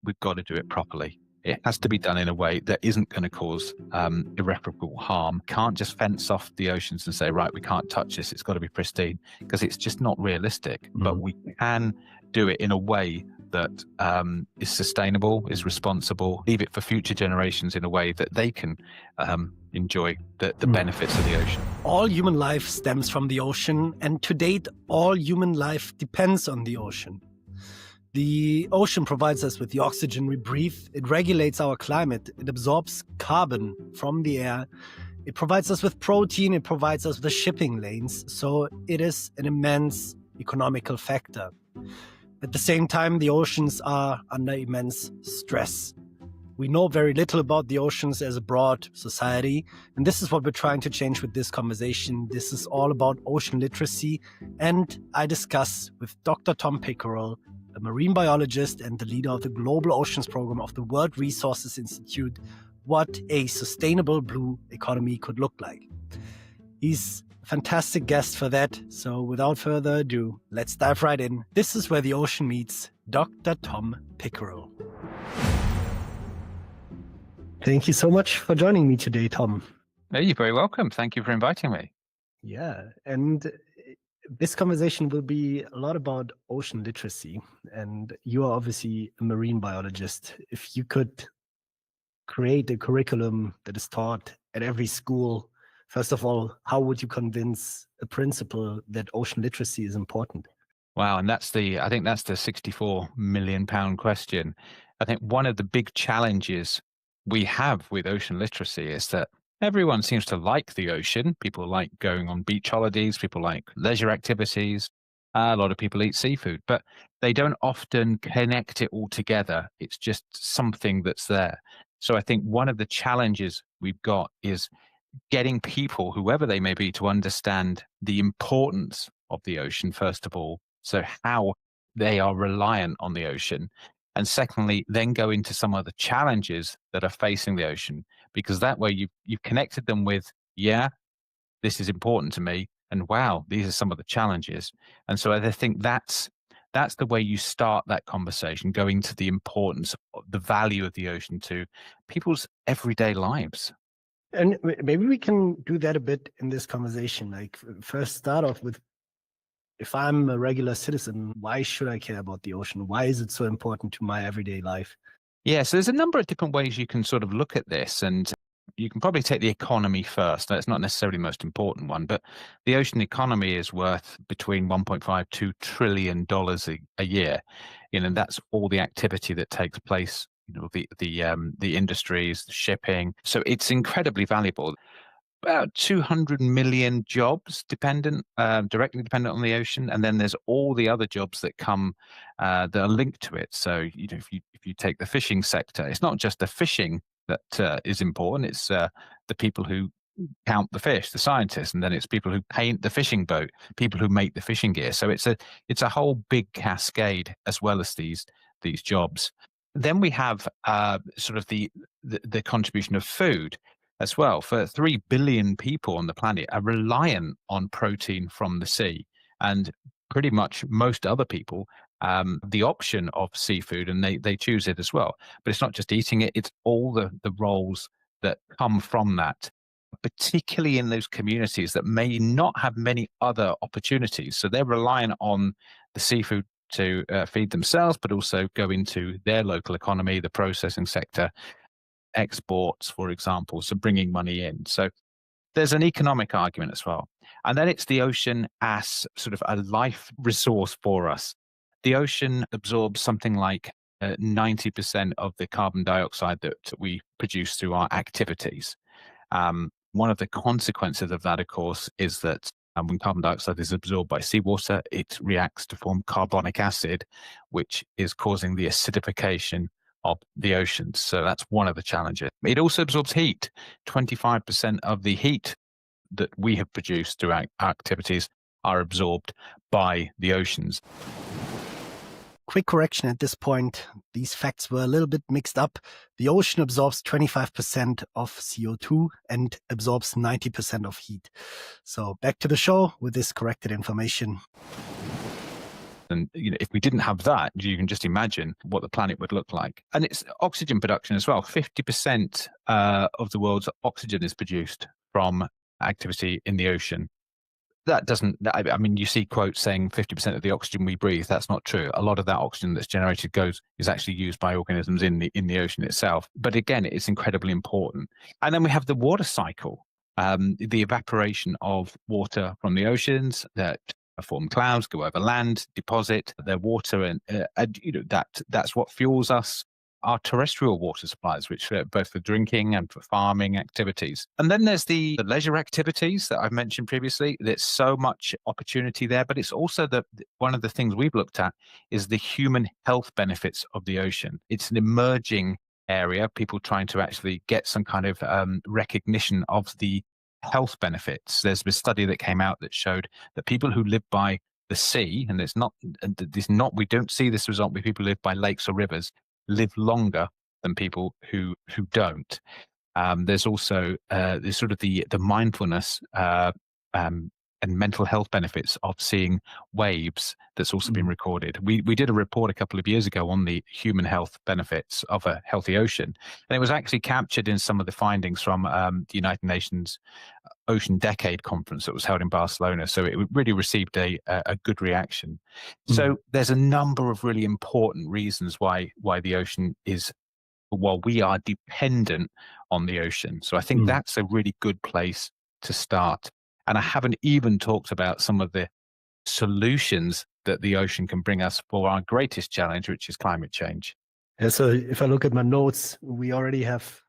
we've got to do it properly. It has to be done in a way that isn't going to cause irreparable harm. Can't just fence off the oceans and say, right, we can't touch this. It's got to be pristine, because it's just not realistic. But we can do it in a way that is sustainable, is responsible, leave it for future generations in a way that they can enjoy the benefits of the ocean. All human life stems from the ocean, and to date, all human life depends on the ocean. The ocean provides us with the oxygen we breathe. It regulates our climate. It absorbs carbon from the air. It provides us with protein. It provides us with the shipping lanes. So it is an immense economical factor. At the same time, the oceans are under immense stress. We know very little about the oceans as a broad society, and this is what we're trying to change with this conversation. This is all about ocean literacy, and I discuss with Dr. Tom Pickerell, a marine biologist and the leader of the Global Oceans Program of the World Resources Institute, what a sustainable blue economy could look like. He's a fantastic guest for that, so without further ado, let's dive right in. This is Where the Ocean Meets, Dr. Tom Pickerell. Thank you so much for joining me today, Tom. No, you're very welcome. Thank you for inviting me. Yeah, and this conversation will be a lot about ocean literacy, and you are obviously a marine biologist. If you could create a curriculum that is taught at every school, first of all, how would you convince a principal that ocean literacy is important? Wow, and I think that's the 64 million pound question. I think one of the big challenges we have with ocean literacy is that everyone seems to like the ocean. People like going on beach holidays. People like leisure activities. A lot of people eat seafood, but they don't often connect it all together. It's just something that's there. So I think one of the challenges we've got is getting people, whoever they may be, to understand the importance of the ocean, first of all. So how they are reliant on the ocean. And secondly, then go into some of the challenges that are facing the ocean, because that way you've connected them with, yeah, this is important to me, and wow, these are some of the challenges. And so I think that's the way you start that conversation, going to the importance of the value of the ocean to people's everyday lives. And maybe we can do that a bit in this conversation. Like, first start off with, if I'm a regular citizen, why should I care about the ocean? Why is it so important to my everyday life? Yeah, so there's a number of different ways you can sort of look at this, and you can probably take the economy first. That's not necessarily the most important one, but the ocean economy is worth between $1.52 trillion a year. That's all the activity that takes place, the industries, the shipping. So it's incredibly valuable. About 200 million jobs directly dependent on the ocean, and then there's all the other jobs that come that are linked to it. So if you take the fishing sector, it's not just the fishing that is important. It's the people who count the fish, the scientists, and then it's people who paint the fishing boat, people who make the fishing gear. So it's a whole big cascade, as well as these jobs. Then we have sort of the contribution of food as well. For 3 billion people on the planet are reliant on protein from the sea, and pretty much most other people the option of seafood, and they choose it as well. But it's not just eating it, it's all the roles that come from that, particularly in those communities that may not have many other opportunities. So they're relying on the seafood to feed themselves, but also go into their local economy, the processing sector, exports, for example, so bringing money in. So there's an economic argument as well. And then it's the ocean as sort of a life resource for us. The ocean absorbs something like 90% of the carbon dioxide that we produce through our activities. One of the consequences of that, of course, is that when carbon dioxide is absorbed by seawater, it reacts to form carbonic acid, which is causing the acidification of the oceans. So that's one of the challenges. It also absorbs heat. 25% of the heat that we have produced through our activities are absorbed by the oceans. Quick correction at this point. These facts were a little bit mixed up. The ocean absorbs 25% of CO2 and absorbs 90% of heat. So back to the show with this corrected information. And if we didn't have that, you can just imagine what the planet would look like. And it's oxygen production as well. 50% of the world's oxygen is produced from activity in the ocean. That doesn't, I mean, you see quotes saying 50% of the oxygen we breathe. That's not true. A lot of that oxygen that's generated is actually used by organisms in the ocean itself. But again, it's incredibly important. And then we have the water cycle, the evaporation of water from the oceans that form clouds, go over land, deposit their water, and that's what fuels us, our terrestrial water supplies, which are both for drinking and for farming activities. And then there's the leisure activities that I've mentioned previously. There's so much opportunity there, but it's also one of the things we've looked at is the human health benefits of the ocean. It's an emerging area, people trying to actually get some kind of recognition of the health benefits. There's a study that came out that showed that people who live by the sea, and we don't see this result with people who live by lakes or rivers, live longer than people who don't. There's also there's sort of the mindfulness and mental health benefits of seeing waves that's also been recorded. We did a report a couple of years ago on the human health benefits of a healthy ocean, and it was actually captured in some of the findings from the United Nations Ocean Decade Conference that was held in Barcelona. So it really received a good reaction. So there's a number of really important reasons why the ocean is, well, we are dependent on the ocean. So I think that's a really good place to start. And I haven't even talked about some of the solutions that the ocean can bring us for our greatest challenge, which is climate change. Yeah, so if I look at my notes, we already have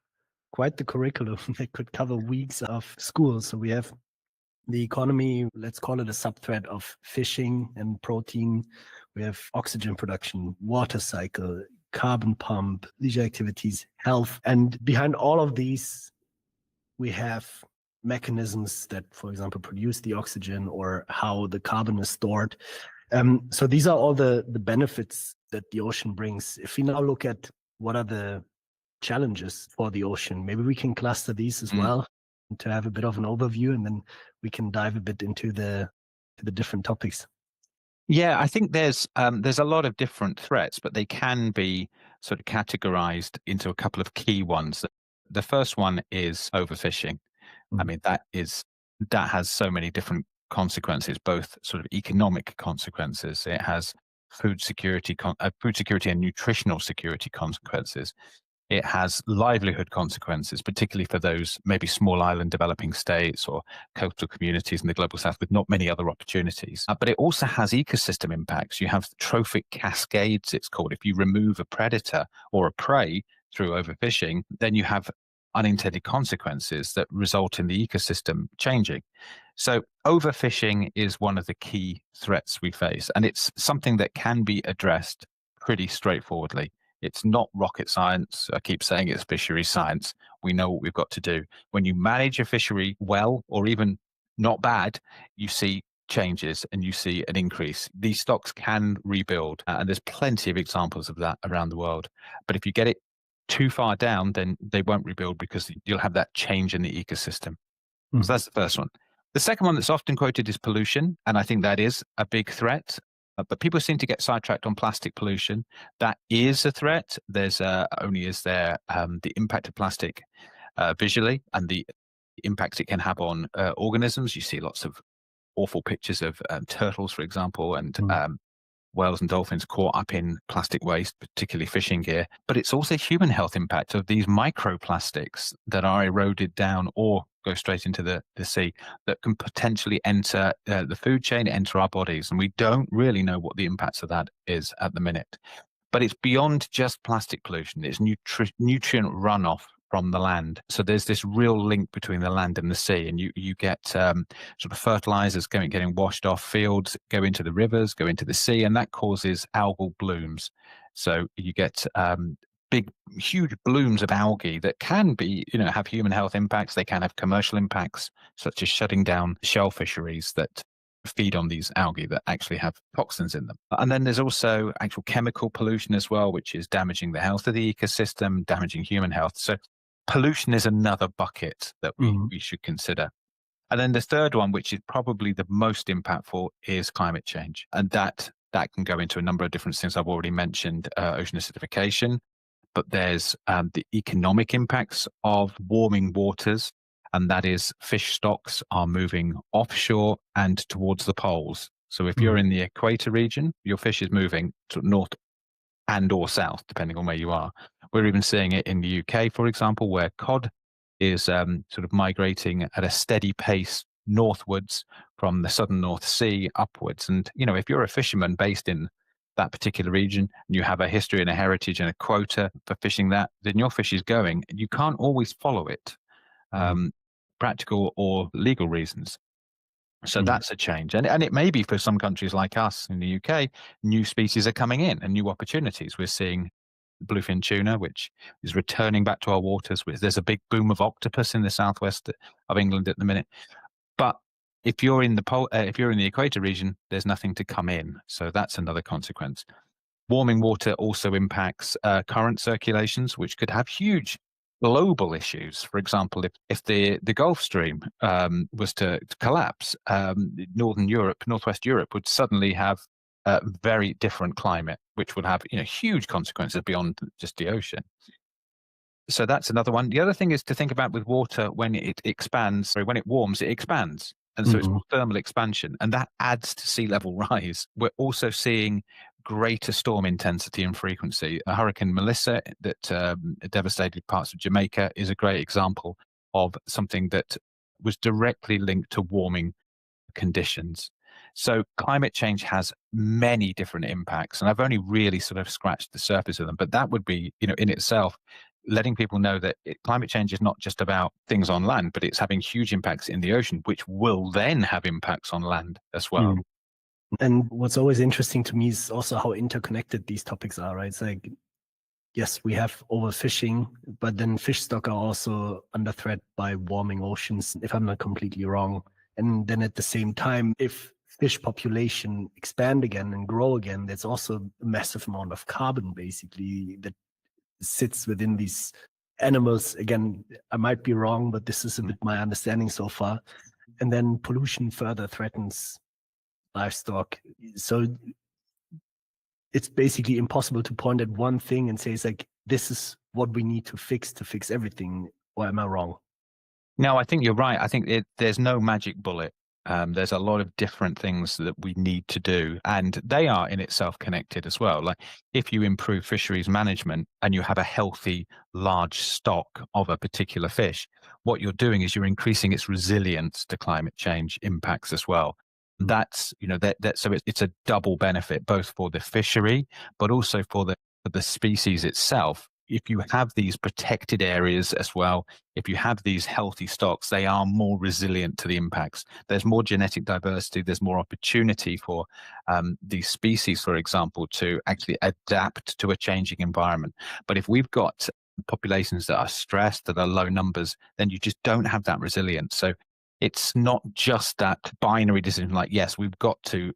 quite the curriculum that could cover weeks of school. So we have the economy, let's call it a sub-thread of fishing and protein. We have oxygen production, water cycle, carbon pump, leisure activities, health. And behind all of these, we have mechanisms that, for example, produce the oxygen or how the carbon is stored. So these are all the benefits that the ocean brings. If we now look at what are the challenges for the ocean, maybe we can cluster these as well to have a bit of an overview, and then we can dive a bit into the different topics. Yeah, I think there's a lot of different threats, but they can be sort of categorized into a couple of key ones. The first one is overfishing. I mean, that has so many different consequences, both sort of economic consequences. It has food security and nutritional security consequences. It has livelihood consequences, particularly for those maybe small island developing states or coastal communities in the global south with not many other opportunities. But it also has ecosystem impacts. You have trophic cascades, it's called. If you remove a predator or a prey through overfishing, then you have unintended consequences that result in the ecosystem changing. So overfishing is one of the key threats we face, and it's something that can be addressed pretty straightforwardly. It's not rocket science. I keep saying it's fishery science. We know what we've got to do. When you manage a fishery well, or even not bad, you see changes and you see an increase. These stocks can rebuild, and there's plenty of examples of that around the world. But if you get it too far down, then they won't rebuild because you'll have that change in the ecosystem. So that's the first one. The second one that's often quoted is pollution, and I think that is a big threat. But people seem to get sidetracked on plastic pollution. That is a threat. There's only is there the impact of plastic visually and the impact it can have on organisms. You see lots of awful pictures of turtles, for example, and whales and dolphins caught up in plastic waste, particularly fishing gear. But it's also human health impact of these microplastics that are eroded down or go straight into the sea that can potentially enter the food chain, enter our bodies. And we don't really know what the impacts of that is at the minute. But it's beyond just plastic pollution. It's nutrient runoff from the land. So there's this real link between the land and the sea, and you get sort of fertilizers getting washed off fields, go into the rivers, go into the sea, and that causes algal blooms. So you get big, huge blooms of algae that can be, have human health impacts. They can have commercial impacts, such as shutting down shell fisheries that feed on these algae that actually have toxins in them. And then there's also actual chemical pollution as well, which is damaging the health of the ecosystem, damaging human health. So pollution is another bucket that we should consider. And then the third one, which is probably the most impactful, is climate change. And that that can go into a number of different things. I've already mentioned ocean acidification, but there's the economic impacts of warming waters, and that is fish stocks are moving offshore and towards the poles. So if you're Mm. in the equator region, your fish is moving to north and or south, depending on where you are. We're even seeing it in the UK, for example, where cod is sort of migrating at a steady pace northwards from the southern North Sea upwards. And, you know, if you're a fisherman based in that particular region and you have a history and a heritage and a quota for fishing that, then your fish is going. You can't always follow it, Mm. practical or legal reasons. So Mm. that's a change. And it may be for some countries like us in the UK, new species are coming in and new opportunities. We're seeing bluefin tuna, which is returning back to our waters. There's a big boom of octopus in the southwest of England at the minute. But if you're in if you're in the equator region, there's nothing to come in. So that's another consequence. Warming water also impacts current circulations, which could have huge global issues. For example, if the Gulf Stream was to collapse, Northern Europe, Northwest Europe would suddenly have a very different climate, which would have, you know, huge consequences beyond just the ocean. So that's another one. The other thing is to think about with water when it expands, or when it warms, it expands. And so it's Mm. called thermal expansion, and that adds to sea level rise. We're also seeing greater storm intensity and frequency. Hurricane Melissa that devastated parts of Jamaica is a great example of something that was directly linked to warming conditions. So climate change has many different impacts, and I've only really sort of scratched the surface of them. But that would be, you know, in itself, letting people know that climate change is not just about things on land, but it's having huge impacts in the ocean, which will then have impacts on land as well. Mm. And what's always interesting to me is also how interconnected these topics are, right? It's like, yes, we have overfishing, but then fish stock are also under threat by warming oceans, if I'm not completely wrong. And then at the same time, if fish population expand again and grow again, there's also a massive amount of carbon basically that sits within these animals. Again, I might be wrong, but this is a bit my understanding so far. And then pollution further threatens livestock. So it's basically impossible to point at one thing and say, it's like, this is what we need to fix everything. Or am I wrong? No, I think you're right. I think there's no magic bullet. There's a lot of different things that we need to do, and they are in itself connected as well. Like if you improve fisheries management and you have a healthy, large stock of a particular fish, what you're doing is you're increasing its resilience to climate change impacts as well. That's, you know, so it's a double benefit, both for the fishery, but also for the species itself. If you have these protected areas as well, if you have these healthy stocks, they are more resilient to the impacts. There's more genetic diversity. There's more opportunity for these species, for example, to actually adapt to a changing environment. But if we've got populations that are stressed, that are low numbers, then you just don't have that resilience. So it's not just that binary decision like, yes, we've got to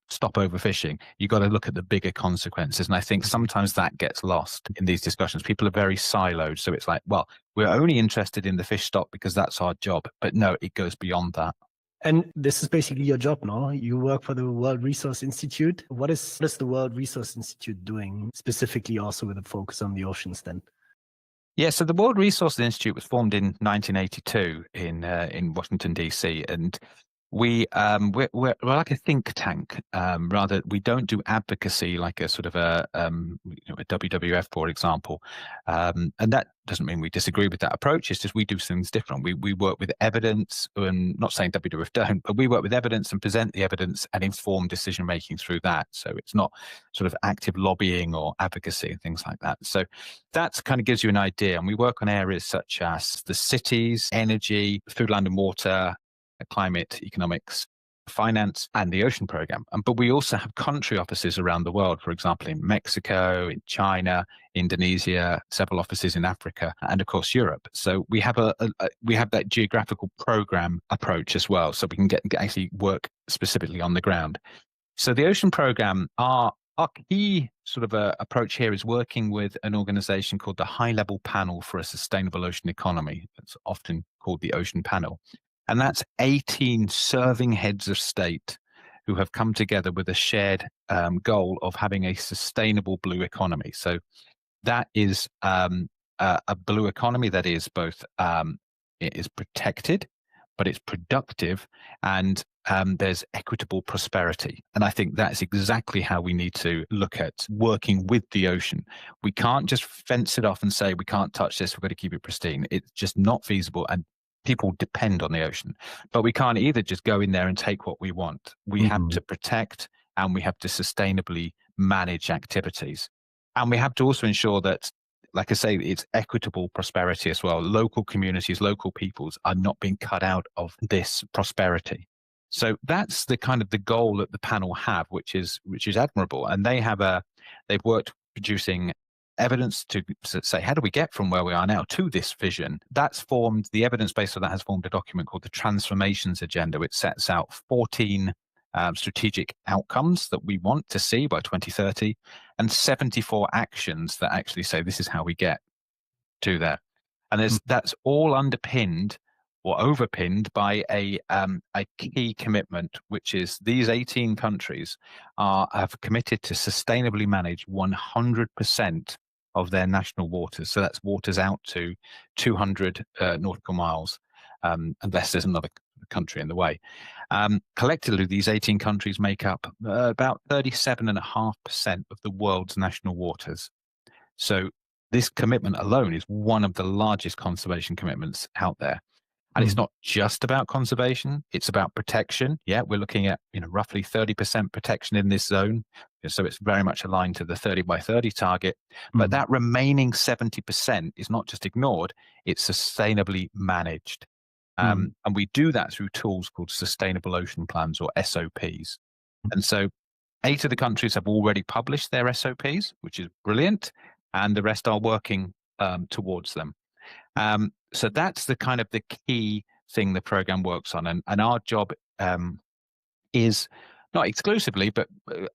stop overfishing. You've got to look at the bigger consequences. And I think sometimes that gets lost in these discussions. People are very siloed. So it's like, well, we're only interested in the fish stock because that's our job. But no, it goes beyond that. And this is basically your job now. You work for the World Resource Institute. What is the World Resource Institute doing specifically also with a focus on the oceans then? Yeah, so the World Resources Institute was formed in 1982 in Washington, D.C., and we're like a think tank. Rather, we don't do advocacy like a sort of a WWF, for example, and that doesn't mean we disagree with that approach. It's just we do things different. We work with evidence, and not saying WWF don't, but we work with evidence and present the evidence and inform decision making through that. So it's not sort of active lobbying or advocacy and things like that. So that kind of gives you an idea. And we work on areas such as the cities, energy, food, land, and water, climate, economics, finance, and the ocean program. But we also have country offices around the world, for example, in Mexico, in China, Indonesia, several offices in Africa, and of course Europe. So we have we have that geographical program approach as well, so we can actually work specifically on the ground. So the ocean program, our key sort of approach here is working with an organization called the High Level Panel for a Sustainable Ocean Economy. It's often called the Ocean Panel. And that's 18 serving heads of state who have come together with a shared goal of having a sustainable blue economy. So that is a blue economy that is both it is protected, but it's productive, and there's equitable prosperity. And I think that's exactly how we need to look at working with the ocean. We can't just fence it off and say we can't touch this, we've got to keep it pristine. It's just not feasible, and people depend on the ocean. But we can't either just go in there and take what we want. We have to protect, and we have to sustainably manage activities. And we have to also ensure that, like I say, it's equitable prosperity as well. Local communities, local peoples are not being cut out of this prosperity. So that's the kind of the goal that the panel have, which is admirable. And they've worked producing evidence to say, how do we get from where we are now to this vision? That's formed, the evidence base of that has formed a document called the Transformations Agenda, which sets out 14 strategic outcomes that we want to see by 2030, and 74 actions that actually say this is how we get to there. And that's all underpinned or overpinned by a key commitment, which is these 18 countries have committed to sustainably manage 100% of their national waters. So that's waters out to 200 nautical miles, unless there's another country in the way. Collectively, these 18 countries make up about 37.5% of the world's national waters. So this commitment alone is one of the largest conservation commitments out there. And it's not just about conservation, it's about protection. Yeah, we're looking at roughly 30% protection in this zone. So it's very much aligned to the 30 by 30 target. But that remaining 70% is not just ignored, it's sustainably managed. And we do that through tools called sustainable ocean plans, or SOPs. And so 8 of the countries have already published their SOPs, which is brilliant, and the rest are working towards them. So that's the kind of the key thing the program works on. And our job is not exclusively, but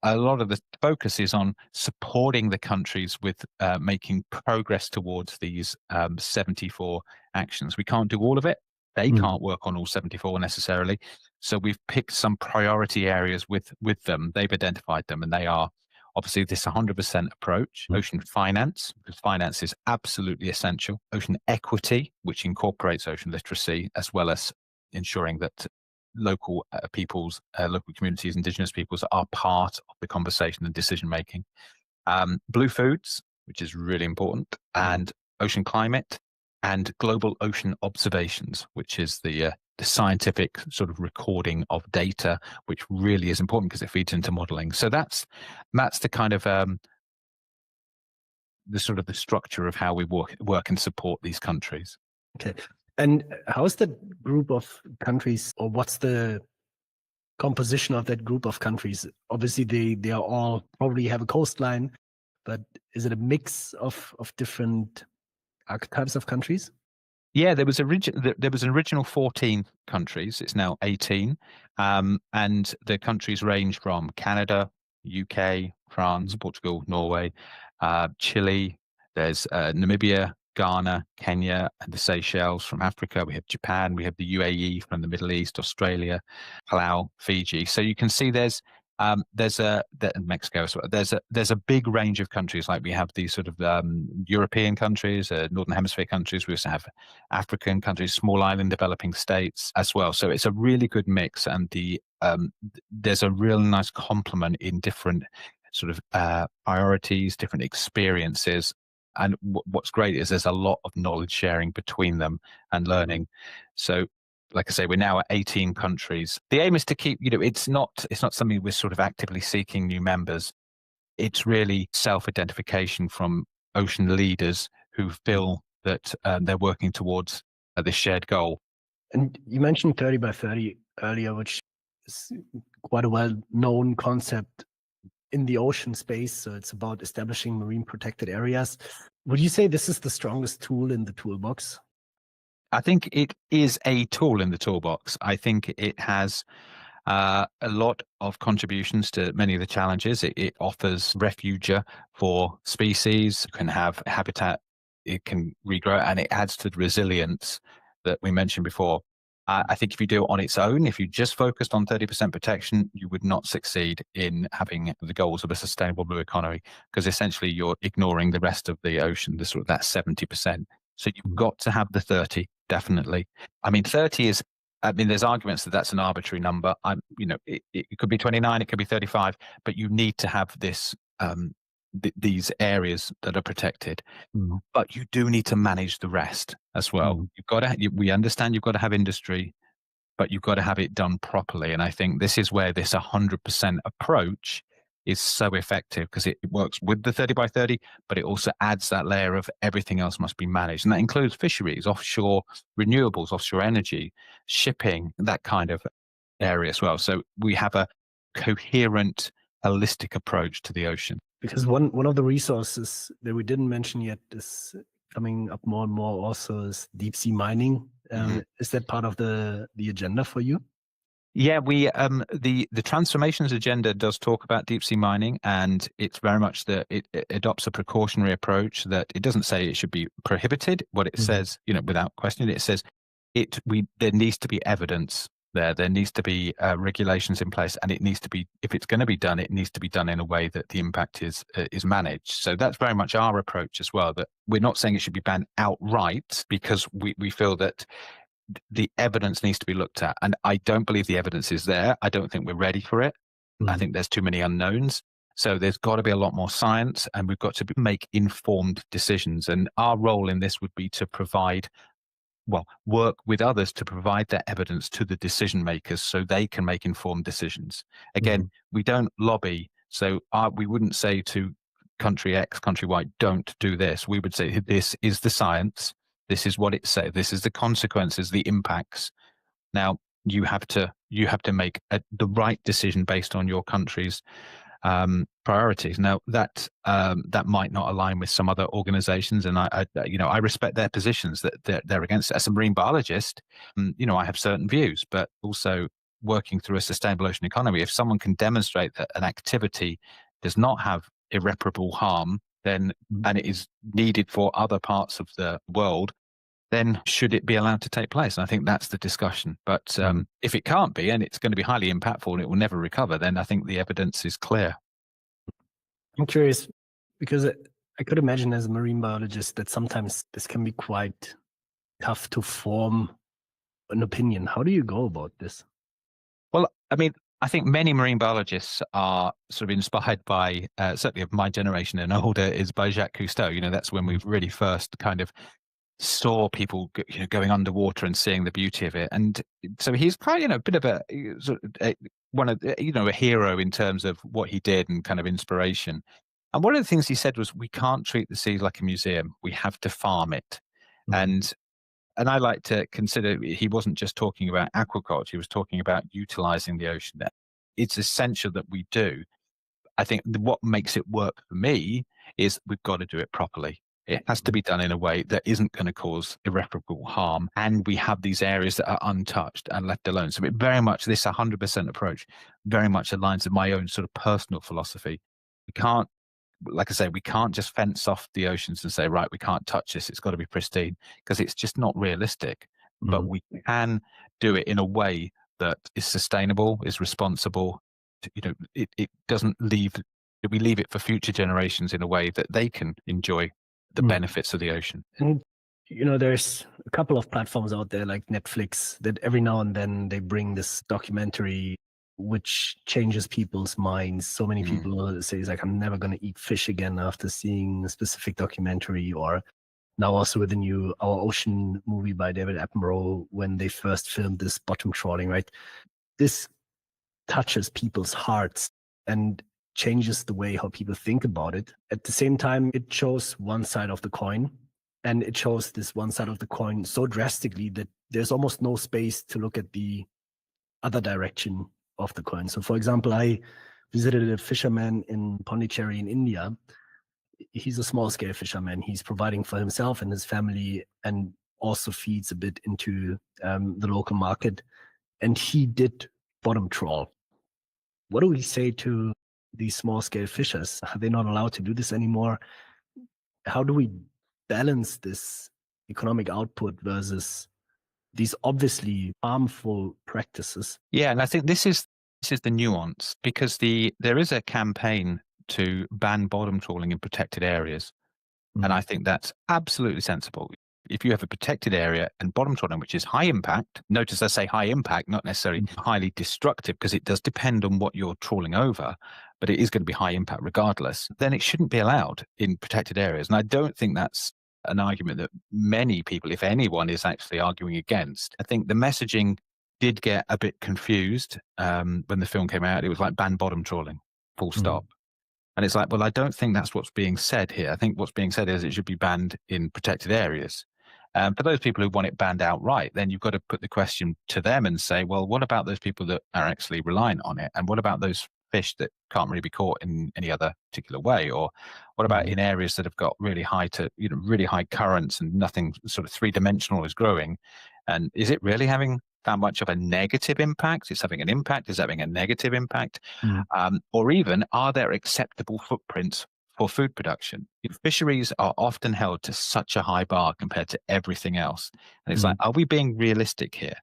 a lot of the focus is on supporting the countries with making progress towards these 74 actions. We can't do all of it. They can't work on all 74 necessarily. So we've picked some priority areas with them. They've identified them, and they are obviously this 100% approach, ocean finance, because finance is absolutely essential, ocean equity, which incorporates ocean literacy, as well as ensuring that local peoples, local communities, indigenous peoples are part of the conversation and decision making. Blue foods, which is really important, and ocean climate, and global ocean observations, which is the scientific sort of recording of data, which really is important because it feeds into modeling. So that's the kind of the sort of the structure of how we work and support these countries. Okay. And how's that group of countries, or what's the composition of that group of countries? Obviously, they are all probably have a coastline, but is it a mix of different archetypes of countries? Yeah, there was an original 14 countries. It's now 18, and the countries range from Canada, UK, France, Portugal, Norway, Chile. There's Namibia, Ghana, Kenya, and the Seychelles from Africa. We have Japan. We have the UAE from the Middle East, Australia, Palau, Fiji. So you can see there's Mexico as well. There's a big range of countries. Like we have these sort of European countries, Northern Hemisphere countries. We also have African countries, small island developing states as well. So it's a really good mix, and there's a real nice complement in different sort of priorities, different experiences. And what's great is there's a lot of knowledge sharing between them and learning. So, like I say, we're now at 18 countries. The aim is to keep, it's not something we're sort of actively seeking new members. It's really self-identification from ocean leaders who feel that they're working towards this shared goal. And you mentioned 30 by 30 earlier, which is quite a well-known concept in the ocean space. So it's about establishing marine protected areas. Would you say this is the strongest tool in the toolbox? I think it is a tool in the toolbox. I think it has a lot of contributions to many of the challenges. It offers refuge for species, it can have habitat, it can regrow, and it adds to the resilience that we mentioned before. I think if you do it on its own, if you just focused on 30% protection, you would not succeed in having the goals of a sustainable blue economy, because essentially you're ignoring the rest of the ocean, the sort of that 70%. So you've got to have the 30, definitely. I mean, 30 is, I mean, there's arguments that that's an arbitrary number. It could be 29, it could be 35, but you need to have this, these areas that are protected. Mhm. But you do need to manage the rest as well. Mhm. You've got to, we understand you've got to have industry, but you've got to have it done properly. And I think this is where this 100% approach is so effective, because it works with the 30 by 30, but it also adds that layer of everything else must be managed. And that includes fisheries, offshore renewables, offshore energy, shipping, that kind of area as well. So we have a coherent, holistic approach to the ocean. Because one of the resources that we didn't mention yet is coming up more and more also is deep sea mining. Mhm. Is that part of the agenda for you? Yeah, we the transformations agenda does talk about deep sea mining, and it's very much that it adopts a precautionary approach, that it doesn't say it should be prohibited. What it Mhm. says, without question, it says there needs to be evidence there. There needs to be regulations in place, and it needs to be, if it's going to be done, it needs to be done in a way that the impact is managed. So that's very much our approach as well. That we're not saying it should be banned outright, because we feel that the evidence needs to be looked at. And I don't believe the evidence is there. I don't think we're ready for it. I Mhm. think there's too many unknowns. So there's got to be a lot more science, and we've got to make informed decisions. And our role in this would be to provide, well, work with others to provide that evidence to the decision makers so they can make informed decisions. Again, Mhm. we don't lobby. So we wouldn't say to country X, country Y, don't do this. We would say, this is the science. This is what it says. This is the consequences, the impacts. Now you have to make the right decision based on your country's priorities. Now that might not align with some other organizations, and I respect their positions, that they're against it. As a marine biologist, I have certain views, but also working through a sustainable ocean economy, if someone can demonstrate that an activity does not have irreparable harm, then, Mhm. and it is needed for other parts of the world, then should it be allowed to take place? And I think that's the discussion. But Mhm. if it can't be, and it's going to be highly impactful and it will never recover, then I think the evidence is clear. I'm curious because I could imagine as a marine biologist that sometimes this can be quite tough to form an opinion. How do you go about this? Well, I mean, I think many marine biologists are sort of inspired by, certainly of my generation and older, is by Jacques Cousteau. That's when we Mhm. really first kind of saw people going underwater and seeing the beauty of it. And so he's quite, a bit of a sort of one of a hero in terms of what he did and kind of inspiration. And one of the things he said was, we can't treat the sea like a museum. We have to farm it. Mhm. And I like to consider he wasn't just talking about aquaculture, he was talking about utilizing the ocean. It's essential that we do. I think what makes it work for me is we've got to do it properly. It has to be done in a way that isn't going to cause irreparable harm. And we have these areas that are untouched and left alone. So it very much, this 100% approach very much aligns with my own sort of personal philosophy. We can't, like I say, we can't just fence off the oceans and say, right, we can't touch this. It's got to be pristine, because it's just not realistic. But Mhm. we can do it in a way that is sustainable, is responsible. It doesn't leave, we leave it for future generations in a way that they can enjoy the Mhm. benefits of the ocean. And there's a couple of platforms out there like Netflix that every now and then they bring this documentary which changes people's minds. So many Mm, people say it's like, I'm never going to eat fish again after seeing a specific documentary. Or now also with the new Our Ocean movie by David Attenborough, when they first filmed this bottom trawling, right? This touches people's hearts and changes the way how people think about it. At the same time, it shows one side of the coin, and it shows this one side of the coin so drastically that there's almost no space to look at the other direction of the coin. So, for example, I visited a fisherman in Pondicherry in India. He's a small scale fisherman. He's providing for himself and his family and also feeds a bit into the local market. And he did bottom trawl. What do we say to these small scale fishers? Are they not allowed to do this anymore? How do we balance this economic output versus these obviously harmful practices. Yeah, and I think this is the nuance because there is a campaign to ban bottom trawling in protected areas. And Mm, I think that's absolutely sensible. If you have a protected area and bottom trawling, which is high impact, notice I say high impact, not necessarily mm, highly destructive, because it does depend on what you're trawling over, but it is going to be high impact regardless, then it shouldn't be allowed in protected areas. And I don't think that's an argument that many people, if anyone, is actually arguing against. I think the messaging did get a bit confused when the film came out. It was like ban bottom trawling, full mm, stop. And it's like, well, I don't think that's what's being said here. I think what's being said is it should be banned in protected areas. For those people who want it banned outright, then you've got to put the question to them and say, well, what about those people that are actually reliant on it? And what about those fish that can't really be caught in any other particular way? Or what about mm, in areas that have got really high really high currents and nothing sort of three-dimensional is growing? And is it really having that much of a negative impact? Is having an impact? Is having a negative impact? mm, Or even, are there acceptable footprints for food production? Fisheries are often held to such a high bar compared to everything else. And it's like, mm, are we being realistic here?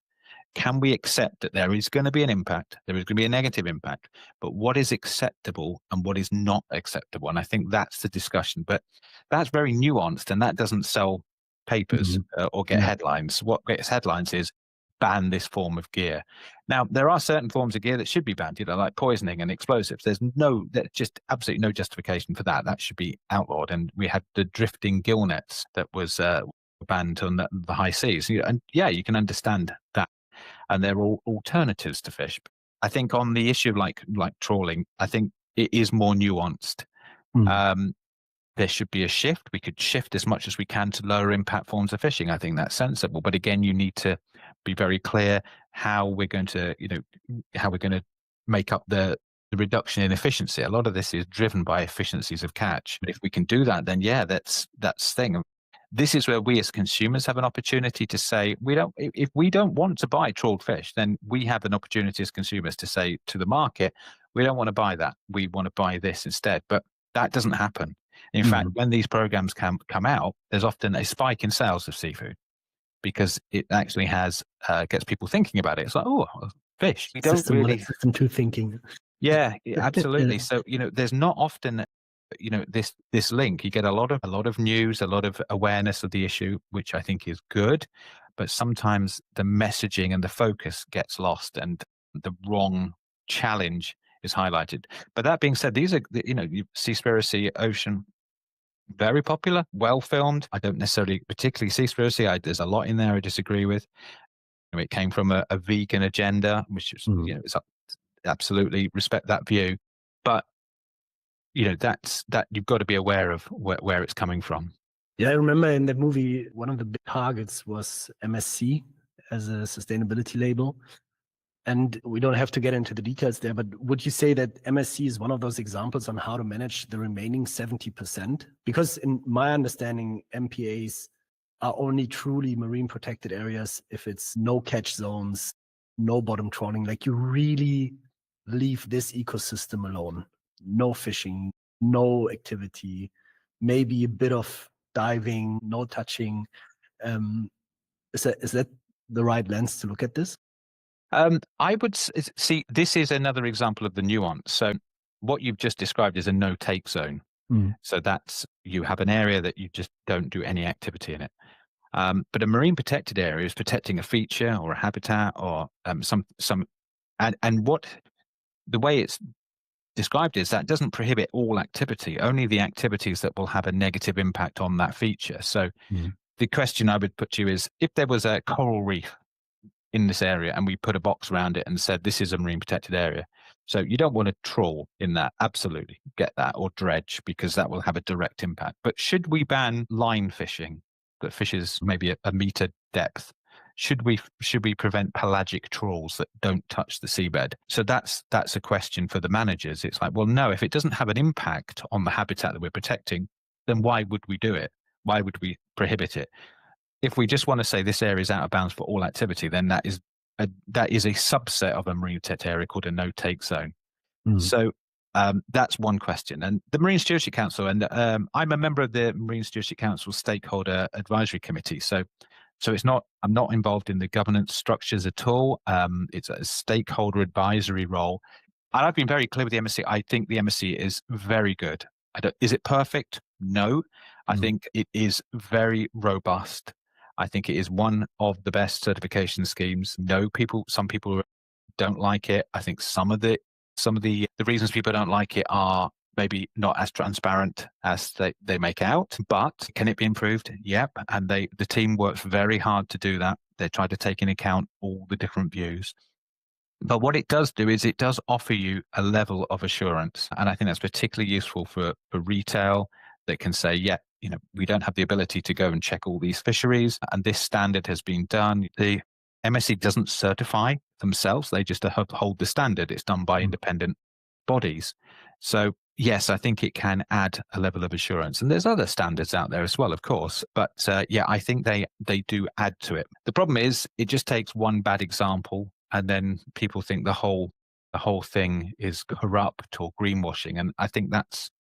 Can we accept that there is going to be an impact? There is going to be a negative impact, but what is acceptable and what is not acceptable? And I think that's the discussion. But that's very nuanced, and that doesn't sell papers mm. or get Yeah. headlines. What gets headlines is ban this form of gear. Now, there are certain forms of gear that should be banned, like poisoning and explosives. There's just absolutely no justification for that. That should be outlawed. And we had the drifting gill nets that was banned on the high seas. And yeah, you can understand that, and they're all alternatives to fish. I think on the issue of like trawling, I think it is more nuanced. Mm, Um, there should be a shift. We could shift as much as we can to lower impact forms of fishing. I think that's sensible. But again, you need to be very clear how we're going to, how we're going to make up the reduction in efficiency. A lot of this is driven by efficiencies of catch. But if we can do that, then yeah, that's thing. This is where we as consumers have an opportunity to say, if we don't want to buy trawled fish, then we have an opportunity as consumers to say to the market, we don't want to buy that. We want to buy this instead. But that doesn't happen. In fact, mm. when these programs come out, there's often a spike in sales of seafood because it actually gets people thinking about it. It's like, oh, fish. We don't System one and really. system two thinking. Yeah, absolutely. Yeah. So there's not often this link. You get a lot of news, a lot of awareness of the issue, which I think is good, but sometimes the messaging and the focus gets lost, and the wrong challenge is highlighted. But that being said, these are Seaspiracy, Ocean, very popular, well filmed. I don't necessarily particularly Seaspiracy. There's a lot in there I disagree with. It came from a vegan agenda, which is Mm. it's absolutely respect that view, but that you've got to be aware of where it's coming from. Yeah, I remember in that movie, one of the big targets was MSC as a sustainability label. And we don't have to get into the details there, but would you say that MSC is one of those examples on how to manage the remaining 70%? Because in my understanding, MPAs are only truly marine protected areas if it's no catch zones, no bottom trawling, like you really leave this ecosystem alone. No fishing, no activity, maybe a bit of diving, no touching. Um, is that the right lens to look at this? I would see this is another example of the nuance. So what you've just described is a no take zone. Mm, So that's, you have an area that you just don't do any activity in it. But a marine protected area is protecting a feature or a habitat or some and what the way it's described is that doesn't prohibit all activity, only the activities that will have a negative impact on that feature. So mm, the question I would put to you is, if there was a coral reef in this area and we put a box around it and said this is a marine protected area, so you don't want to trawl in that, absolutely get that, or dredge, because that will have a direct impact. But should we ban line fishing that fishes maybe a meter depth? Should we prevent pelagic trawls that don't touch the seabed? So that's a question for the managers. It's like, well, no, if it doesn't have an impact on the habitat that we're protecting, then why would we do it? Why would we prohibit it? If we just want to say this area is out of bounds for all activity, then that is a subset of a marine protected area called a no-take zone. mm, So that's one question. And the Marine Stewardship Council, and I'm a member of the Marine Stewardship Council Stakeholder Advisory Committee. So So I'm not involved in the governance structures at all. It's a stakeholder advisory role. And I've been very clear with the MSC. I think the MSC is very good. Is it perfect? No. I Mm. think it is very robust. I think it is one of the best certification schemes. No, some people don't like it. I think some of the reasons people don't like it are maybe not as transparent as they make out. But can it be improved? Yep. And the team works very hard to do that. They try to take into account all the different views. But what it does do is it does offer you a level of assurance. And I think that's particularly useful for retail that can say, yeah, we don't have the ability to go and check all these fisheries. And this standard has been done. The MSC doesn't certify themselves. They just hold the standard. It's done by Mm. independent bodies. So yes, I think it can add a level of assurance. And there's other standards out there as well, of course. But yeah, I think they do add to it. The problem is it just takes one bad example and then people think the whole thing is corrupt or greenwashing. And I think that's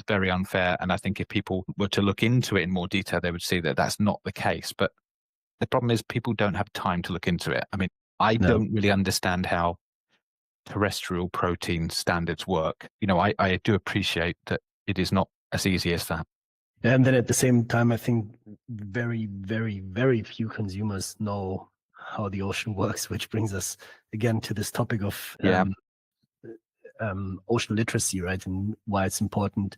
very unfair. And I think if people were to look into it in more detail, they would see that that's not the case. But the problem is people don't have time to look into it. I mean, I No. don't really understand how terrestrial protein standards work. I do appreciate that it is not as easy as that. And then at the same time, I think very, very, very few consumers know how the ocean works, which brings us again to this topic of Yeah. ocean literacy, right? And why it's important.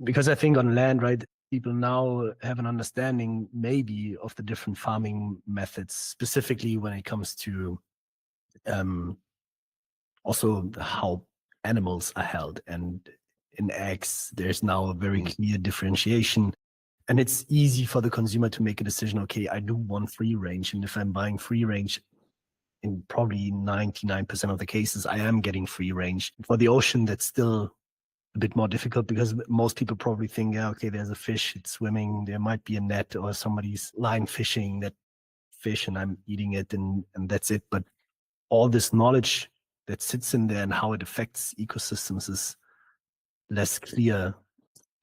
Because I think on land, right, people now have an understanding maybe of the different farming methods, specifically when it comes to also how animals are held. And in eggs, there's now a very clear differentiation. And it's easy for the consumer to make a decision, okay, I do want free range. And if I'm buying free range, in probably 99% of the cases, I am getting free range. For the ocean, that's still a bit more difficult because most people probably think, yeah, okay, there's a fish, it's swimming, there might be a net or somebody's line fishing that fish and I'm eating it and that's it. But all this knowledge that sits in there and how it affects ecosystems is less clear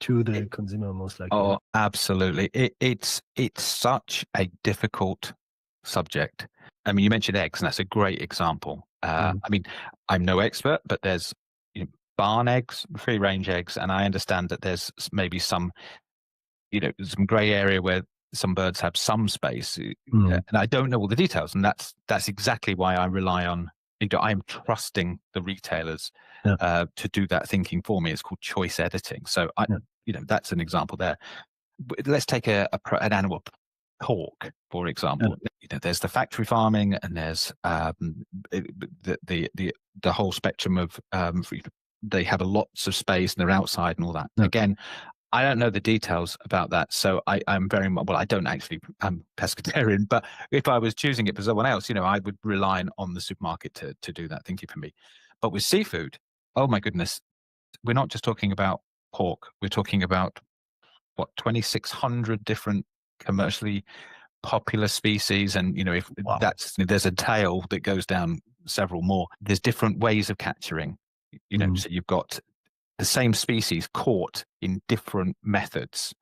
to the consumer, most likely. Oh, absolutely. It's such a difficult subject. I mean, you mentioned eggs, and that's a great example. I mean, I'm no expert, but there's barn eggs, free range eggs, and I understand that there's maybe some gray area where some birds have some space, and I don't know all the details, and that's exactly why I rely on. I'm trusting the retailers to do that thinking for me. It's called choice editing. So that's an example there. Let's take an animal, pork, for example. There's the factory farming, and there's the whole spectrum of they have lots of space and they're outside and all that. Again, I don't know the details about that, so I'm very well. I don't actually. I'm pescatarian, but if I was choosing it for someone else, I would rely on the supermarket to do that thinking for me. But with seafood, oh my goodness, we're not just talking about pork. We're talking about 2,600 different commercially popular species, and if there's a tail that goes down several more. There's different ways of capturing. So you've got the same species caught in different methods,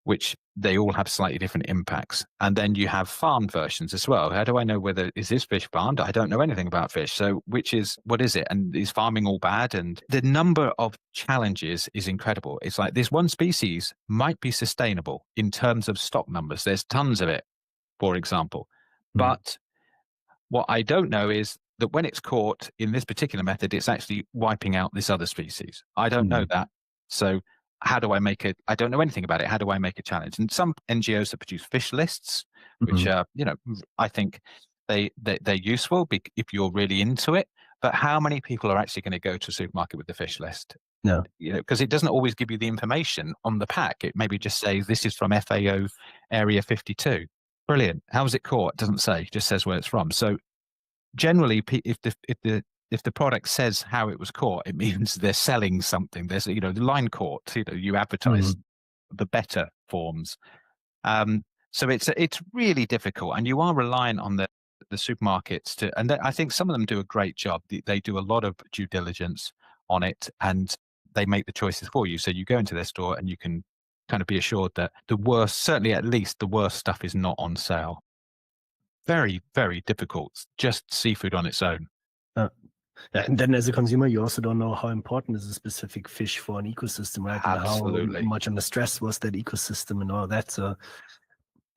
which they all have slightly different impacts. And then you have farmed versions as well. How do I know is this fish farmed? I don't know anything about fish. So what is it? And is farming all bad? And the number of challenges is incredible. It's like this one species might be sustainable in terms of stock numbers. There's tons of it, for example. But what I don't know is that when it's caught in this particular method, it's actually wiping out this other species. I don't know that. So how do I make it? I don't know anything about it. How do I make a challenge? And some NGOs that produce fish lists, which are, I think they're useful if you're really into it. But how many people are actually going to go to a supermarket with the fish list? No. Because it doesn't always give you the information on the pack. It maybe just says this is from FAO Area 52. Brilliant. How was it caught? It doesn't say. It just says where it's from. So generally, if the product says how it was caught, it means they're selling something. There's the line caught. You advertise the better forms. So it's really difficult, and you are reliant on the supermarkets to. And I think some of them do a great job. They do a lot of due diligence on it, and they make the choices for you. So you go into their store, and you can kind of be assured that certainly at least the worst stuff is not on sale. very, very difficult, just seafood on its own. Uh, and then as a consumer, you also don't know how important is a specific fish for an ecosystem, right? And how Absolutely. much under stress was that ecosystem and all that. So,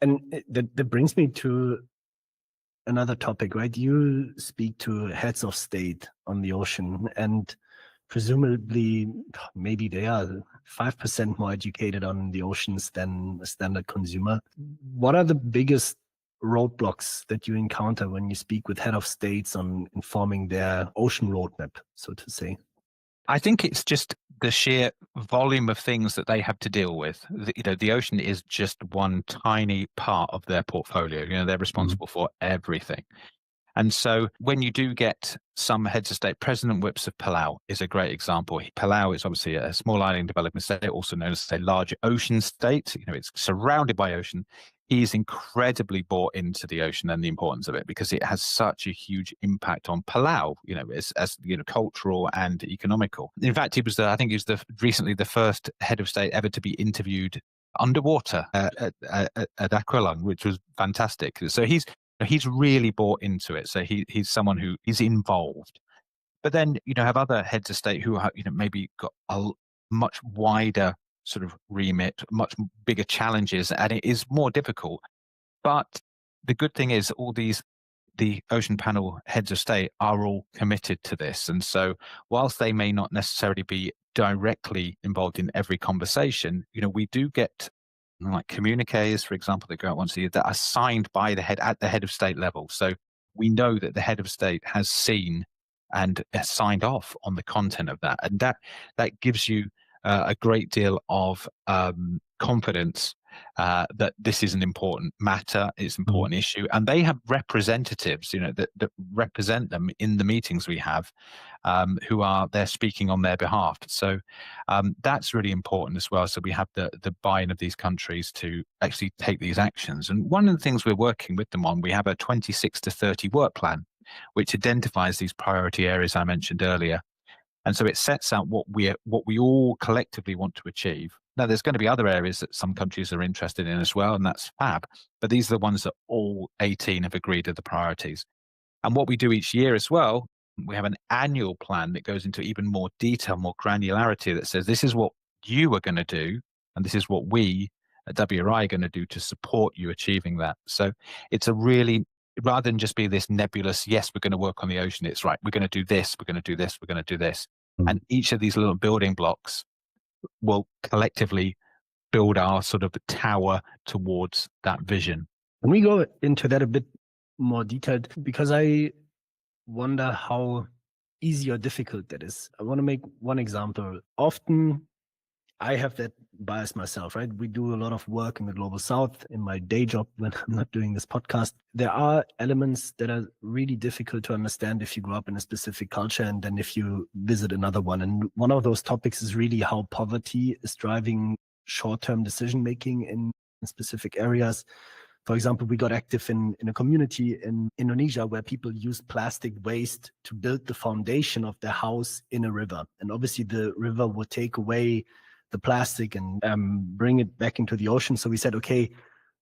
and that brings me to another topic, right? You speak to heads of state on the ocean, and presumably maybe they are 5% more educated on the oceans than a standard consumer. What are the biggest roadblocks that you encounter when you speak with head of states on informing their ocean roadmap, so to say? I think it's just the sheer volume of things that they have to deal with. The ocean is just one tiny part of their portfolio. They're responsible for everything. And so when you do get some heads of state, President Whips of Palau is a great example. Palau is obviously a small island developing state, also known as a large ocean state. It's surrounded by ocean. He's incredibly bought into the ocean and the importance of it because it has such a huge impact on Palau, as cultural and economical. In fact, I think he was recently the first head of state ever to be interviewed underwater at Aquilon, which was fantastic. So he's really bought into it. So he's someone who is involved. But then, have other heads of state who have, maybe got a much wider sort of remit, much bigger challenges, and it is more difficult. But the good thing is the Ocean Panel heads of state are all committed to this. And so whilst they may not necessarily be directly involved in every conversation, we do get like communiques, for example, that go out once a year that are signed by at the head of state level. So we know that the head of state has seen and signed off on the content of that. And that gives you a great deal of confidence that this is an important matter, it's an important issue, and they have representatives, that represent them in the meetings we have, who are there speaking on their behalf. So that's really important as well. So we have the buy-in of these countries to actually take these actions. And one of the things we're working with them on, we have a 26 to 30 work plan, which identifies these priority areas I mentioned earlier. And so it sets out what we all collectively want to achieve. Now, there's going to be other areas that some countries are interested in as well, and that's fab. But these are the ones that all 18 have agreed are the priorities. And what we do each year as well, we have an annual plan that goes into even more detail, more granularity, that says this is what you are going to do, and this is what we at WRI are going to do to support you achieving that. So it's a really, rather than just be this nebulous, yes, we're going to work on the ocean, it's right, we're going to do this, we're going to do this, we're going to do this. And each of these little building blocks will collectively build our sort of tower towards that vision. Can we go into that a bit more detailed? Because I wonder how easy or difficult that is. I want to make one example. Often I have that bias myself, right? We do a lot of work in the Global South in my day job when I'm not doing this podcast. There are elements that are really difficult to understand if you grow up in a specific culture and then if you visit another one. And one of those topics is really how poverty is driving short-term decision-making in specific areas. For example, we got active in a community in Indonesia where people use plastic waste to build the foundation of their house in a river. And obviously the river would take away the plastic and bring it back into the ocean. So we said, okay,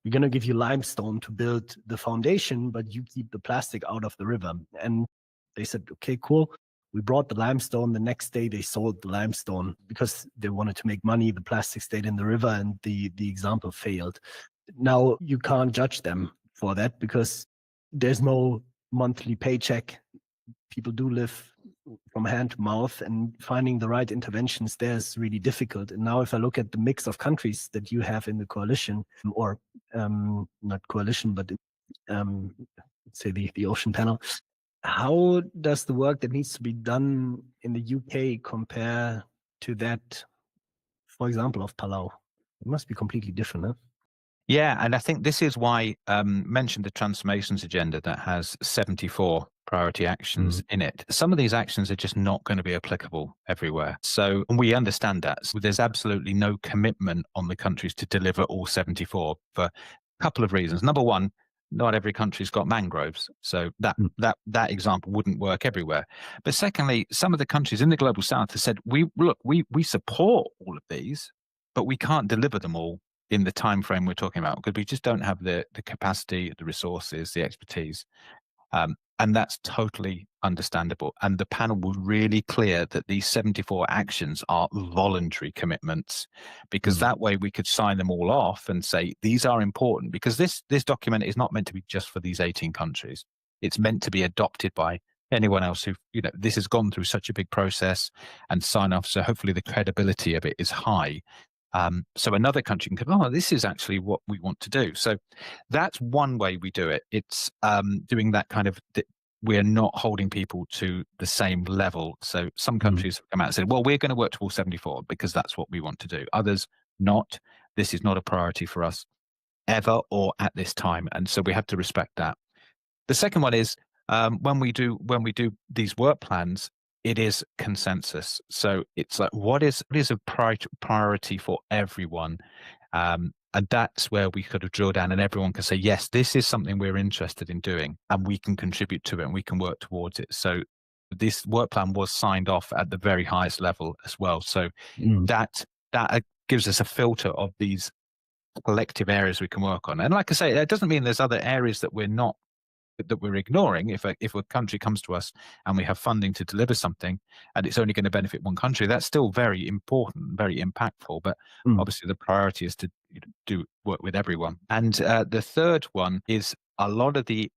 we're going to give you limestone to build the foundation, but you keep the plastic out of the river. And they said, okay, cool. We brought the limestone. The next day they sold the limestone because they wanted to make money. The plastic stayed in the river and the example failed. Now you can't judge them for that because there's no monthly paycheck. People do live from hand to mouth, and finding the right interventions there is really difficult. And now if I look at the mix of countries that you have in the coalition, or not coalition, but say the Ocean Panel, how does the work that needs to be done in the UK compare to that, for example, of Palau? It must be completely different, huh? Yeah, and I think this is why mentioned the transformations agenda that has 74 priority actions in it. Some of these actions are just not going to be applicable everywhere. So, and we understand that. So there's absolutely no commitment on the countries to deliver all 74 for a couple of reasons. Number one, not every country's got mangroves. So that example wouldn't work everywhere. But secondly, some of the countries in the Global South have said, we support all of these, but we can't deliver them all in the time frame we're talking about, because we just don't have the capacity, the resources, the expertise. And that's totally understandable. And the panel was really clear that these 74 actions are voluntary commitments, because that way we could sign them all off and say, these are important, because this document is not meant to be just for these 18 countries. It's meant to be adopted by anyone else who, this has gone through such a big process and sign off. So hopefully the credibility of it is high. So another country can come, oh, this is actually what we want to do. So that's one way we do it. It's doing that kind of, we're not holding people to the same level. So some countries have come out and said, well, we're going to work towards 74 because that's what we want to do. Others not. This is not a priority for us ever or at this time. And so we have to respect that. The second one is when we do these work plans, it is consensus. So it's like, what is a priority for everyone? And that's where we could have drill down and everyone can say, yes, this is something we're interested in doing and we can contribute to it and we can work towards it. So this work plan was signed off at the very highest level as well. So that gives us a filter of these collective areas we can work on. And like I say, that doesn't mean there's other areas that we're ignoring. If a country comes to us and we have funding to deliver something and it's only going to benefit one country, that's still very important, very impactful. But obviously the priority is to do work with everyone. And the third one is a lot of the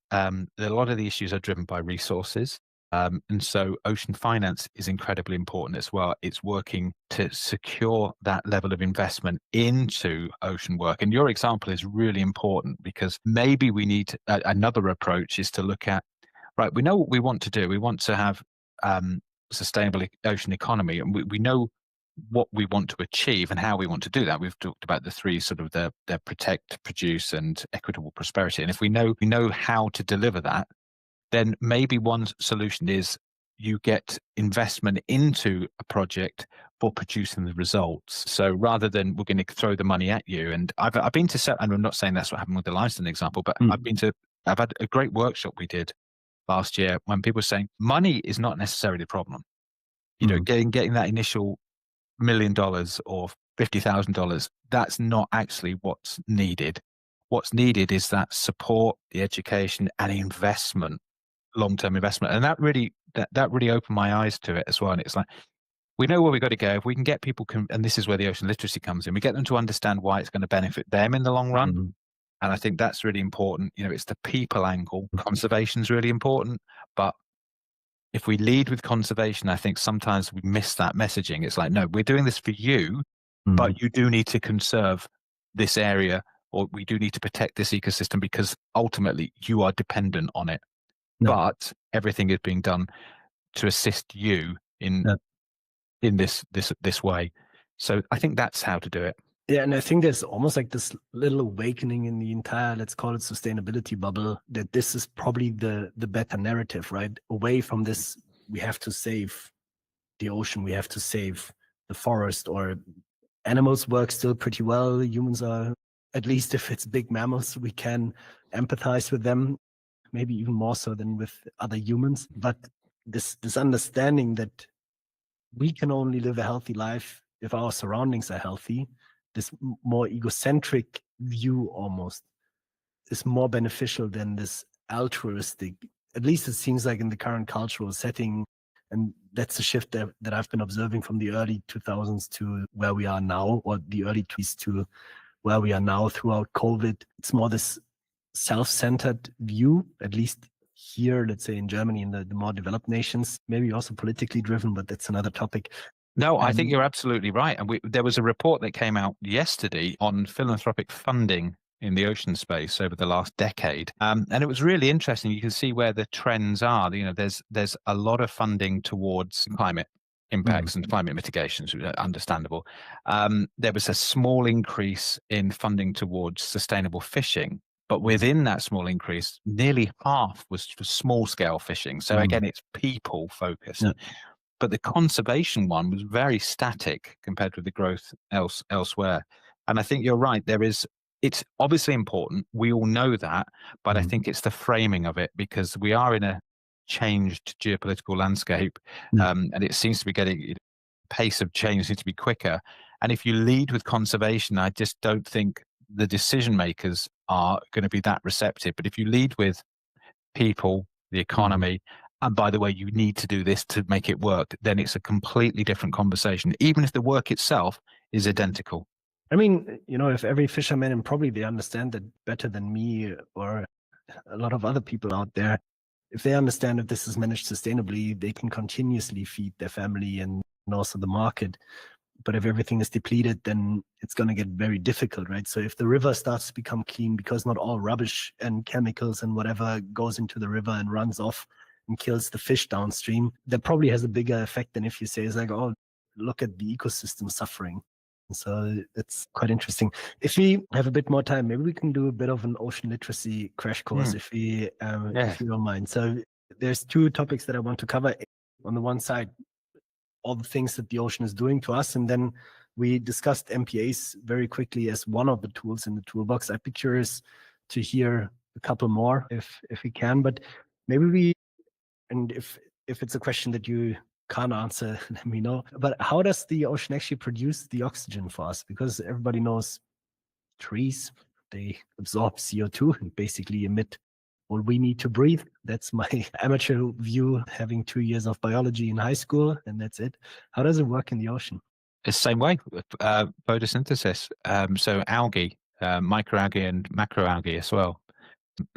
issues are driven by resources. And so ocean finance is incredibly important as well. It's working to secure that level of investment into ocean work. And your example is really important, because maybe we need another approach is to look at, right, we know what we want to do. We want to have sustainable ocean economy, and we know what we want to achieve and how we want to do that. We've talked about the three sort of the protect, produce, and equitable prosperity. And if we know how to deliver that, then maybe one solution is you get investment into a project for producing the results. So rather than we're going to throw the money at you, and I've been to and I'm not saying that's what happened with the limestone example, but I've had a great workshop we did last year when people were saying money is not necessarily the problem. Getting that initial $1 million or $50,000, that's not actually what's needed. What's needed is that support, the education, and investment. Long-term investment. And that really opened my eyes to it as well. And it's like, we know where we've got to go. If we can get people, and this is where the ocean literacy comes in, we get them to understand why it's going to benefit them in the long run. And I think that's really important. It's the people angle. Conservation is really important. But if we lead with conservation, I think sometimes we miss that messaging. It's like, no, we're doing this for you, but you do need to conserve this area, or we do need to protect this ecosystem because ultimately you are dependent on it. But everything is being done to assist you in this way. So I think that's how to do it. Yeah, and I think there's almost like this little awakening in the entire, let's call it sustainability bubble, that this is probably the better narrative, right? Away from this, we have to save the ocean, we have to save the forest, or animals work still pretty well. Humans are, at least if it's big mammals, we can empathize with them. Maybe even more so than with other humans. But this understanding that we can only live a healthy life if our surroundings are healthy, this more egocentric view almost is more beneficial than this altruistic, at least it seems like in the current cultural setting. And that's a shift that I've been observing from the early 2000s to where we are now, or the early 20s to where we are now throughout COVID. It's more this self-centered view, at least here, let's say in Germany, in the more developed nations, maybe also politically driven, but that's another topic. No, I think you're absolutely right. And there was a report that came out yesterday on philanthropic funding in the ocean space over the last decade. And it was really interesting. You can see where the trends are. There's a lot of funding towards climate impacts and climate mitigations, understandable. There was a small increase in funding towards sustainable fishing. But within that small increase, nearly half was for small scale fishing. So again, it's people focused. Yeah. But the conservation one was very static compared with the growth elsewhere. And I think you're right. It's obviously important. We all know that. But I think it's the framing of it, because we are in a changed geopolitical landscape. And it seems to be getting, pace of change seems to be quicker. And if you lead with conservation, I just don't think the decision makers are going to be that receptive. But if you lead with people, the economy, and by the way, you need to do this to make it work, then it's a completely different conversation, even if the work itself is identical. I mean, if every fisherman, and probably they understand that better than me or a lot of other people out there, if they understand if this is managed sustainably, they can continuously feed their family and also the market. But if everything is depleted, then it's going to get very difficult, right? So if the river starts to become clean, because not all rubbish and chemicals and whatever goes into the river and runs off and kills the fish downstream, that probably has a bigger effect than if you say, it's like, oh, look at the ecosystem suffering. So it's quite interesting. If we have a bit more time, maybe we can do a bit of an ocean literacy crash course if you don't mind. So there's two topics that I want to cover. On the one side, all the things that the ocean is doing to us, and then we discussed MPAs very quickly as one of the tools in the toolbox. I'd be curious to hear a couple more if we can, but maybe and if it's a question that you can't answer, let me know. But how does the ocean actually produce the oxygen for us? Because everybody knows trees, they absorb CO2 and basically emit what we need to breathe. That's my amateur view, having 2 years of biology in high school, and that's it. How does it work in the ocean? It's the same way, photosynthesis. So algae, microalgae and macroalgae as well.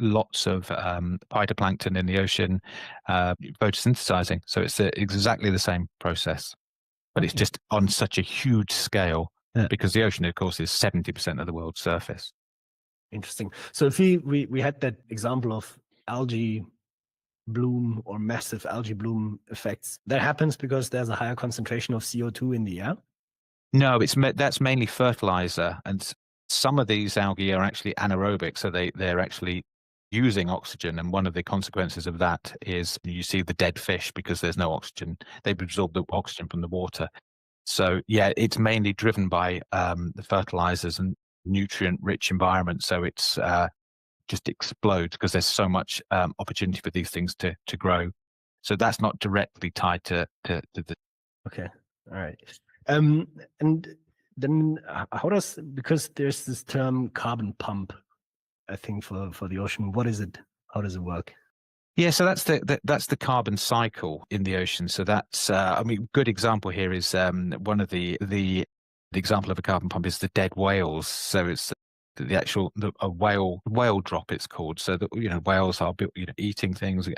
Lots of phytoplankton in the ocean photosynthesizing. So it's exactly the same process, but it's just on such a huge scale because the ocean, of course, is 70% of the world's surface. Interesting. So if we had that example of algae bloom or massive algae bloom effects, that happens because there's a higher concentration of CO2 in the air? No, that's mainly fertilizer, and some of these algae are actually anaerobic, so they're actually using oxygen, and one of the consequences of that is you see the dead fish because there's no oxygen. They've absorbed the oxygen from the water. So yeah, it's mainly driven by the fertilizers and nutrient-rich environment. So it's just explodes because there's so much opportunity for these things to grow. So that's not directly tied to the. Okay, all right. And then how because there's this term carbon pump, I think for the ocean. What is it? How does it work? Yeah, so that's the carbon cycle in the ocean. So that's good example here is one of the example of a carbon pump is the dead whales. So it's the actual a whale drop, it's called. So that whales are eating things,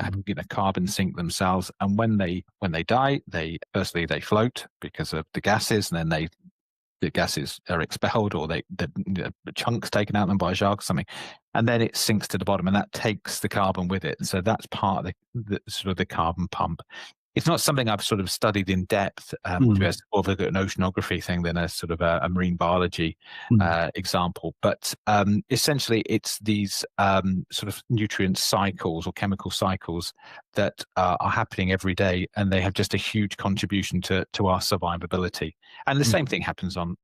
carbon sink themselves, and when they die, they float because of the gases, and then the gases are expelled, or the chunks taken out of them by a shark or something, and then it sinks to the bottom, and that takes the carbon with it. So that's part of the sort of the carbon pump. It's not something I've sort of studied in depth, as more of an oceanography thing than a sort of a marine biology example. But essentially, it's these sort of nutrient cycles or chemical cycles that are happening every day, and they have just a huge contribution to our survivability. And the same thing happens on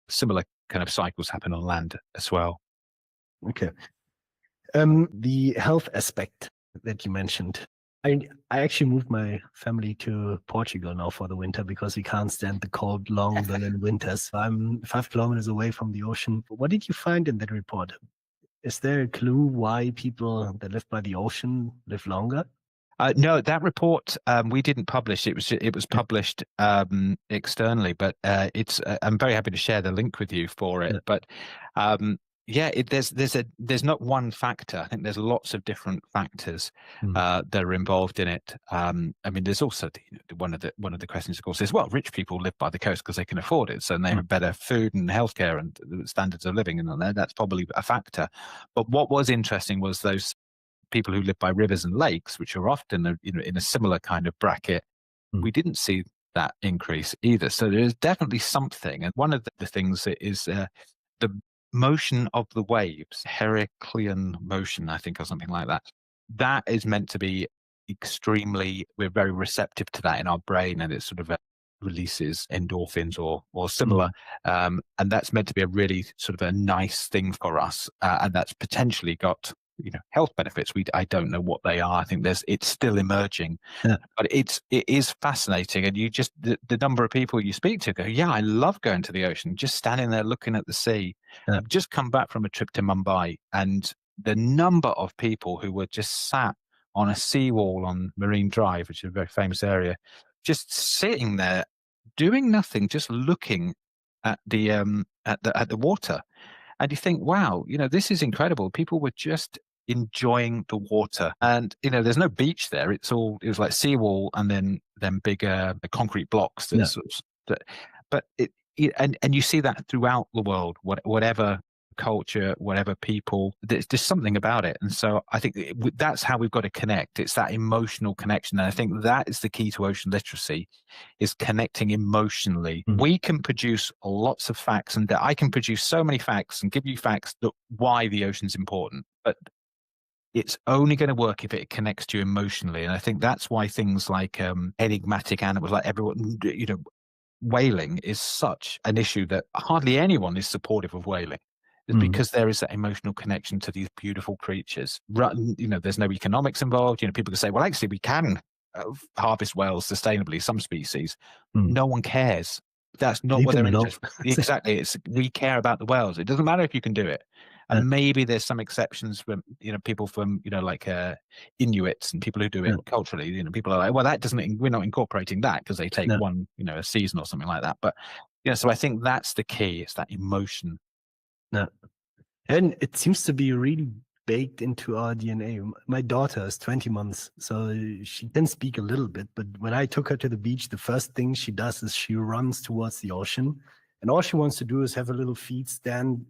similar kind of cycles happen on land as well. Okay. The health aspect that you mentioned. I actually moved my family to Portugal now for the winter because we can't stand the cold, long Berlin winters. I'm 5 kilometers away from the ocean. What did you find in that report? Is there a clue why people that live by the ocean live longer? No, that report we didn't publish. It was published externally, but I'm very happy to share the link with you for it. But there's not one factor. I think there's lots of different factors that are involved in it. There's also one of the questions, of course, is rich people live by the coast because they can afford it, so they have better food and healthcare and standards of living, and that's probably a factor. But what was interesting was those people who live by rivers and lakes, which are often in a similar kind of bracket. We didn't see that increase either. So there's definitely something, and one of the things is the motion of the waves, Heraclean motion, I think, or something like that. That is meant to be we're very receptive to that in our brain, and it sort of releases endorphins or similar. And that's meant to be a really sort of a nice thing for us. And that's potentially got health benefits. I don't know what they are. I think it's still emerging, Yeah. but it is fascinating. And the number of people you speak to go, yeah, I love going to the ocean, just standing there looking at the sea. Yeah. I've just come back from a trip to Mumbai, and the number of people who were just sat on a seawall on Marine Drive, which is a very famous area, just sitting there doing nothing, just looking at the water. And you think, wow, this is incredible. People were just enjoying the water. And, there's no beach there. It was like seawall and then bigger concrete blocks. Yeah. But and you see that throughout the world, whatever culture, whatever people, there's just something about it. And so I think that's how we've got to connect. It's that emotional connection. And I think that is the key to ocean literacy, is connecting emotionally. We can produce lots of facts, and I can produce so many facts and give you facts that why the ocean's important, but it's only going to work if it connects to you emotionally. And I think that's why things like enigmatic animals, like everyone, whaling is such an issue that hardly anyone is supportive of whaling. It's because there is that emotional connection to these beautiful creatures. There's no economics involved. People can say, well, actually, we can harvest whales sustainably, some species. No one cares. That's not what they're interested in. Exactly. We care about the whales. It doesn't matter if you can do it. And maybe there's some exceptions from, people from, like Inuits and people who do it culturally. People are like, well, we're not incorporating that because they take one, a season or something like that. But, so I think that's the key. It's that emotion. Yeah. And it seems to be really baked into our DNA. My daughter is 20 months, so she can speak a little bit. But when I took her to the beach, the first thing she does is she runs towards the ocean. And all she wants to do is have a little feet stand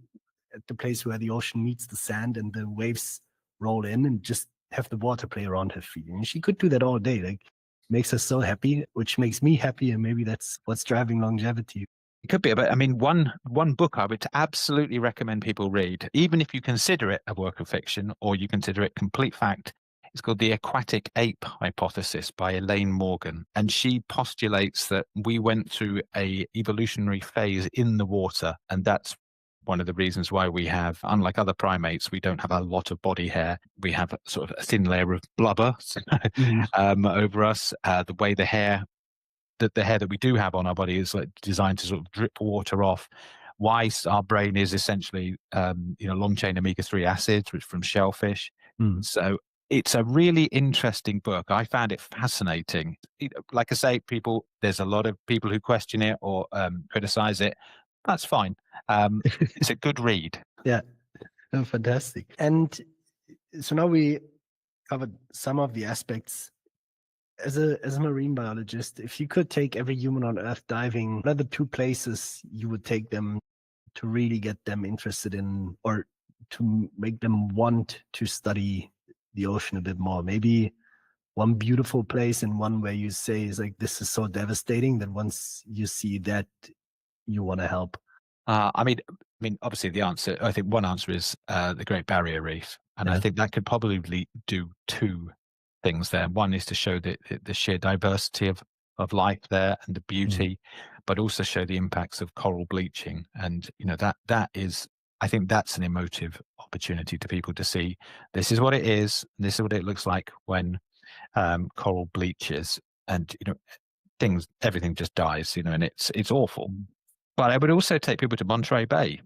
at the place where the ocean meets the sand and the waves roll in, and just have the water play around her feet. And she could do that all day. Like, makes her so happy, which makes me happy. And maybe that's what's driving longevity. It could be, but I mean, one book I would absolutely recommend people read, even if you consider it a work of fiction or you consider it complete fact. It's called The Aquatic Ape Hypothesis by Elaine Morgan. And she postulates that we went through a evolutionary phase in the water. And that's one of the reasons why we have, unlike other primates, we don't have a lot of body hair. We have sort of a thin layer of blubber over us. The way the hair that we do have on our body is like designed to sort of drip water off. Why our brain is essentially, long chain omega-3 acids, which from shellfish. So it's a really interesting book. I found it fascinating. Like I say, there's a lot of people who question it or criticize it. That's fine. It's a good read. Yeah, fantastic. And so now we covered some of the aspects. As a marine biologist, if you could take every human on Earth diving, what are the 2 places you would take them to really get them interested in, or to make them want to study the ocean a bit more? Maybe one beautiful place and one where you say is like, this is so devastating that once you see that, you want to help. I mean, obviously I think one answer is the Great Barrier Reef. And I think that could probably do 2 things there. One is to show the sheer diversity of life there and the beauty, but also show the impacts of coral bleaching. And that is, I think that's an emotive opportunity to people to see this is what it is. This is what it looks like when coral bleaches, and everything just dies. And it's awful. But I would also take people to Monterey Bay.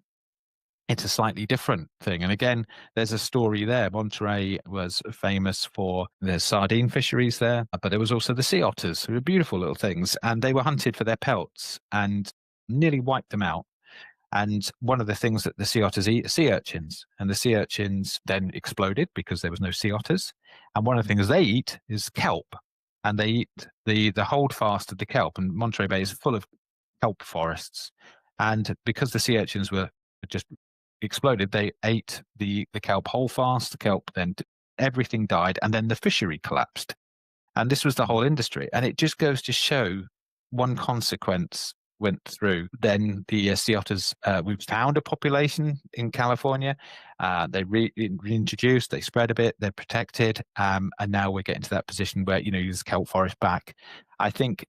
It's a slightly different thing. And again, there's a story there. Monterey was famous for their sardine fisheries there, but there was also the sea otters, who were beautiful little things, and they were hunted for their pelts and nearly wiped them out. And one of the things that the sea otters eat are sea urchins, and the sea urchins then exploded because there was no sea otters. And one of the things they eat is kelp, and they eat the holdfast of the kelp. And Monterey Bay is full of kelp forests. And because the sea urchins were just exploded, they ate the kelp holdfast. The kelp, then everything died, and then the fishery collapsed. And this was the whole industry. And it just goes to show one consequence went through. Then the sea otters, we found a population in California. They reintroduced, they spread a bit, they're protected. And now we're getting to that position where, there's kelp forest back. I think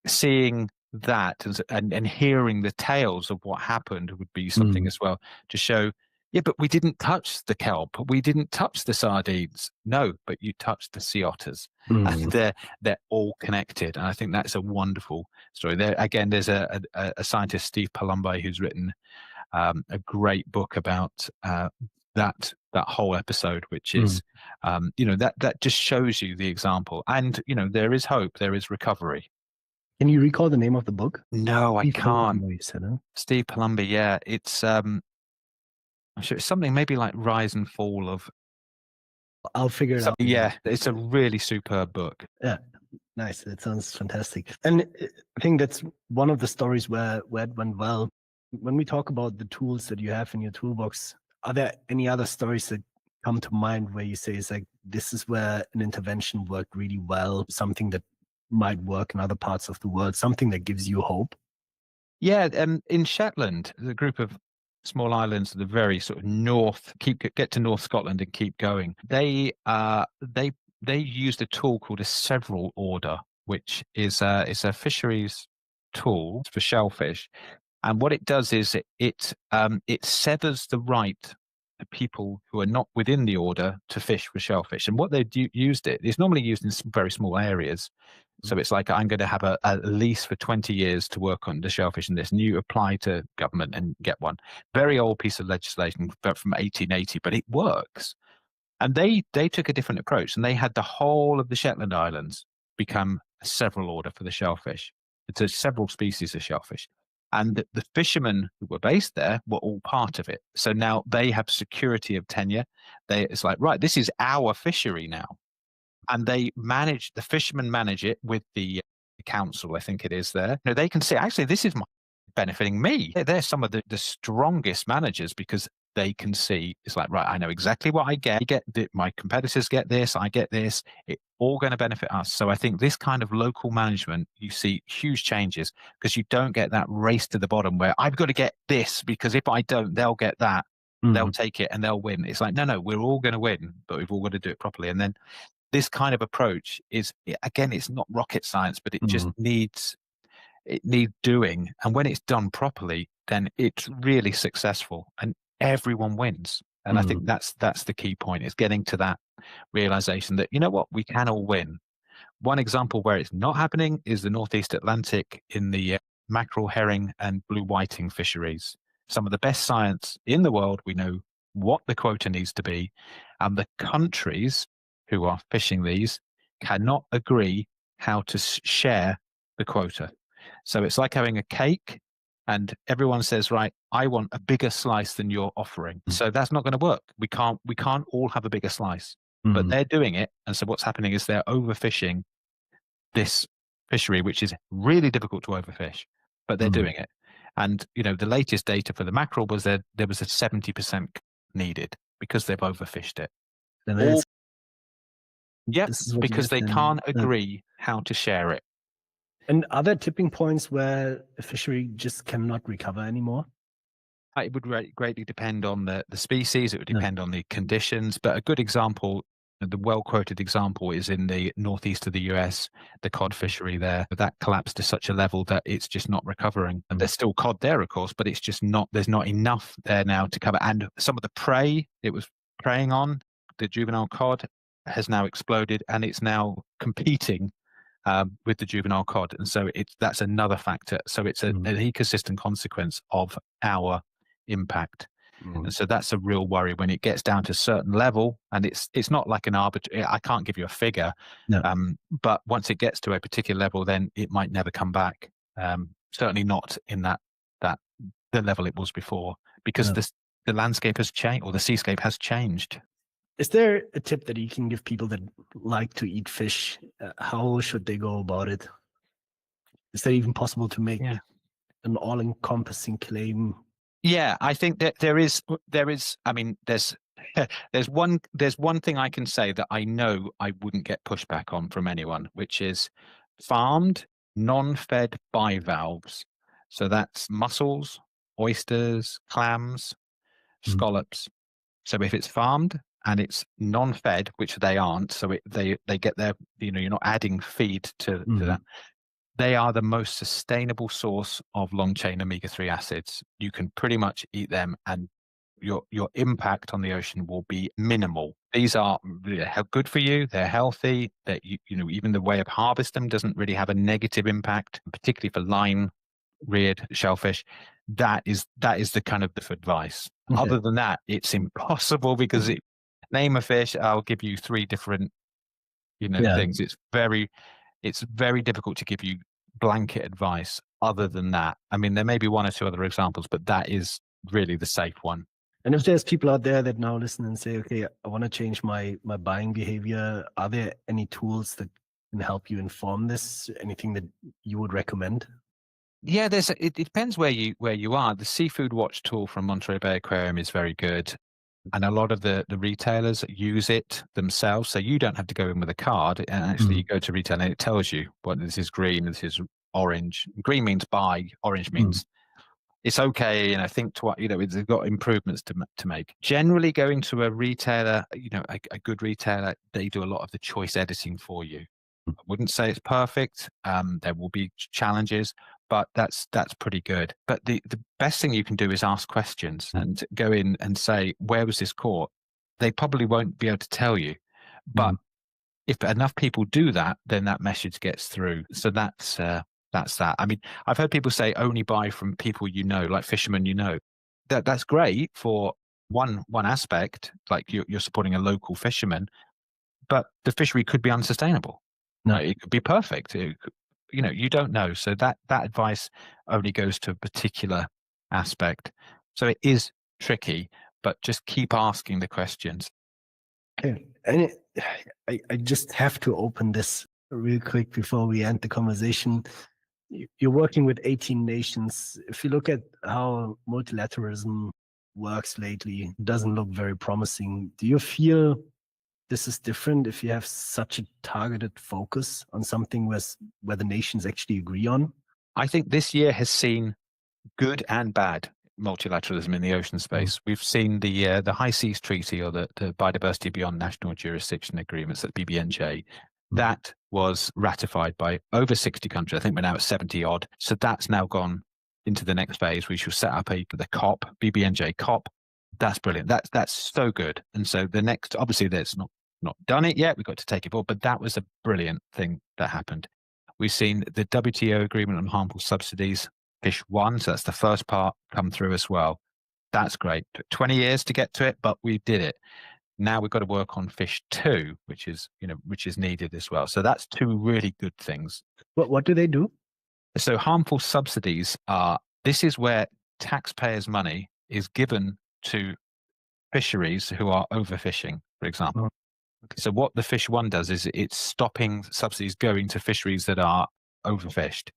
seeing that and hearing the tales of what happened would be something as well, to show Yeah, but we didn't touch the kelp. We didn't touch the sardines. No, but you touched the sea otters, and Mm, they're all connected. And I think that's a wonderful story. There again, there's a scientist, Steve Palumbi, who's written a great book about that whole episode, which mm. is that just shows you the example. And there is hope, there is recovery. Can you recall the name of the book? No, I Steve can't. Palumbo, you said, huh? Steve Palumbi, yeah, it's I'm sure it's something maybe like Rise and Fall of I'll figure it out. yeah, it's a really superb book. Yeah. Nice. That sounds fantastic. And I think that's one of the stories where it went well. When we talk about the tools that you have in your toolbox, are there any other stories that come to mind where you say it's like, this is where an intervention worked really well, something that might work in other parts of the world, something that gives you hope? Yeah, in Shetland, the group of small islands at the very sort of north, get to North Scotland and keep going. They used a tool called a several order, which is it's a fisheries tool for shellfish, and what it does is it severs the right to people who are not within the order to fish for shellfish. And what they used it's normally used in very small areas. So it's like, I'm going to have a lease for 20 years to work on the shellfish and this, and you apply to government and get one. Very old piece of legislation from 1880, but it works. And they took a different approach, and they had the whole of the Shetland Islands become a several order for the shellfish. It's several species of shellfish. And the fishermen who were based there were all part of it. So now they have security of tenure. It's like, right, this is our fishery now. And the fishermen manage it with the council, I think it is there. No, they can say, actually, this is benefiting me. They're some of the strongest managers because they can see it's like, right, I know exactly what I get. My competitors get this, I get this. It's all going to benefit us. So I think this kind of local management, you see huge changes because you don't get that race to the bottom where I've got to get this because if I don't, they'll get that. They'll take it and they'll win. It's like, no, we're all going to win, but we've all got to do it properly. And then this kind of approach is, again, it's not rocket science, but it just needs doing. And when it's done properly, then it's really successful and everyone wins. And I think that's the key point, is getting to that realization that, you know what, we can all win. One example where it's not happening is the Northeast Atlantic in the mackerel, herring, and blue whiting fisheries. Some of the best science in the world. We know what the quota needs to be, and the countries who are fishing these cannot agree how to share the quota. So it's like having a cake and everyone says, right, I want a bigger slice than you're offering. So that's not going to work. We can't all have a bigger slice, but they're doing it. And so what's happening is they're overfishing this fishery, which is really difficult to overfish, but they're doing it. And, the latest data for the mackerel was there was a 70% needed because they've overfished it. And Yep, this is what because they can't agree how to share it. And are there tipping points where a fishery just cannot recover anymore? It would greatly depend on the species. It would depend on the conditions. But a good example, the well-quoted example, is in the northeast of the US, the cod fishery there. That collapsed to such a level that it's just not recovering. And there's still cod there, of course, but it's just not, there's not enough there now to cover. And some of the prey it was preying on, the juvenile cod, has now exploded and it's now competing with the juvenile cod. And so that's another factor. So it's an ecosystem consequence of our impact. And so that's a real worry when it gets down to a certain level. And it's not like an arbitrary, I can't give you a figure. No. But once it gets to a particular level, then it might never come back. Certainly not in the level it was before, because the landscape has changed, or the seascape has changed. Is there a tip that you can give people that like to eat fish? How should they go about it? Is that even possible to make an all-encompassing claim? Yeah, I think that there is. I mean, there's one thing I can say that I know I wouldn't get pushback on from anyone, which is farmed, non-fed bivalves. So that's mussels, oysters, clams, scallops. So if it's farmed and it's non-fed, which they aren't, so they get their, you're not adding feed to that. They are the most sustainable source of long-chain omega-3 acids. You can pretty much eat them and your impact on the ocean will be minimal. These are good for you. They're healthy. That even the way of harvest them doesn't really have a negative impact, particularly for line reared shellfish. That is the kind of advice. Okay. Other than that, it's impossible because name a fish, I'll give you three different Yeah. things. It's very difficult to give you blanket advice. Other than that, I mean, there may be one or two other examples, but that is really the safe one. And if there's people out there that now listen and say, okay, I want to change my buying behavior, are there any tools that can help you inform this? Anything that you would recommend? Yeah, it depends where you are. The Seafood Watch tool from Monterey Bay Aquarium is very good. And a lot of the retailers use it themselves. So you don't have to go in with a card. And actually, you go to retail and it tells you what this is green, this is orange. Green means buy, orange means it's okay. Think to what, it's got improvements to make. Generally, going to a retailer, a good retailer, they do a lot of the choice editing for you. I wouldn't say it's perfect. There will be challenges, but that's pretty good. But the best thing you can do is ask questions and go in and say, where was this caught? They probably won't be able to tell you. But if enough people do that, then that message gets through. So that's that. I mean, I've heard people say only buy from people like fishermen That's great for one aspect, like you're supporting a local fisherman, but the fishery could be unsustainable. No, it could be perfect. You don't know. So that advice only goes to a particular aspect. So it is tricky, but just keep asking the questions. Okay. And I just have to open this real quick before we end the conversation. You're working with 18 nations. If you look at how multilateralism works lately, it doesn't look very promising. Do you feel this is different if you have such a targeted focus on something where the nations actually agree on? I think this year has seen good and bad multilateralism in the ocean space. We've seen the High Seas Treaty, or the Biodiversity Beyond National Jurisdiction Agreements, at BBNJ. That was ratified by over 60 countries. I think we're now at 70 odd. So that's now gone into the next phase. We shall set up the COP, BBNJ COP. That's brilliant. That's so good. And so the next, obviously, that's not done it yet. We've got to take it forward, but that was a brilliant thing that happened. We've seen the WTO agreement on harmful subsidies, Fish 1, so that's the first part, come through as well. That's great. Took 20 years to get to it, but we did it. Now we've got to work on Fish 2, which is needed as well. So that's two really good things. What do they do? So harmful subsidies this is where taxpayers' money is given to fisheries who are overfishing, for example. Okay. So what the Fish 1 does is it's stopping subsidies going to fisheries that are overfished.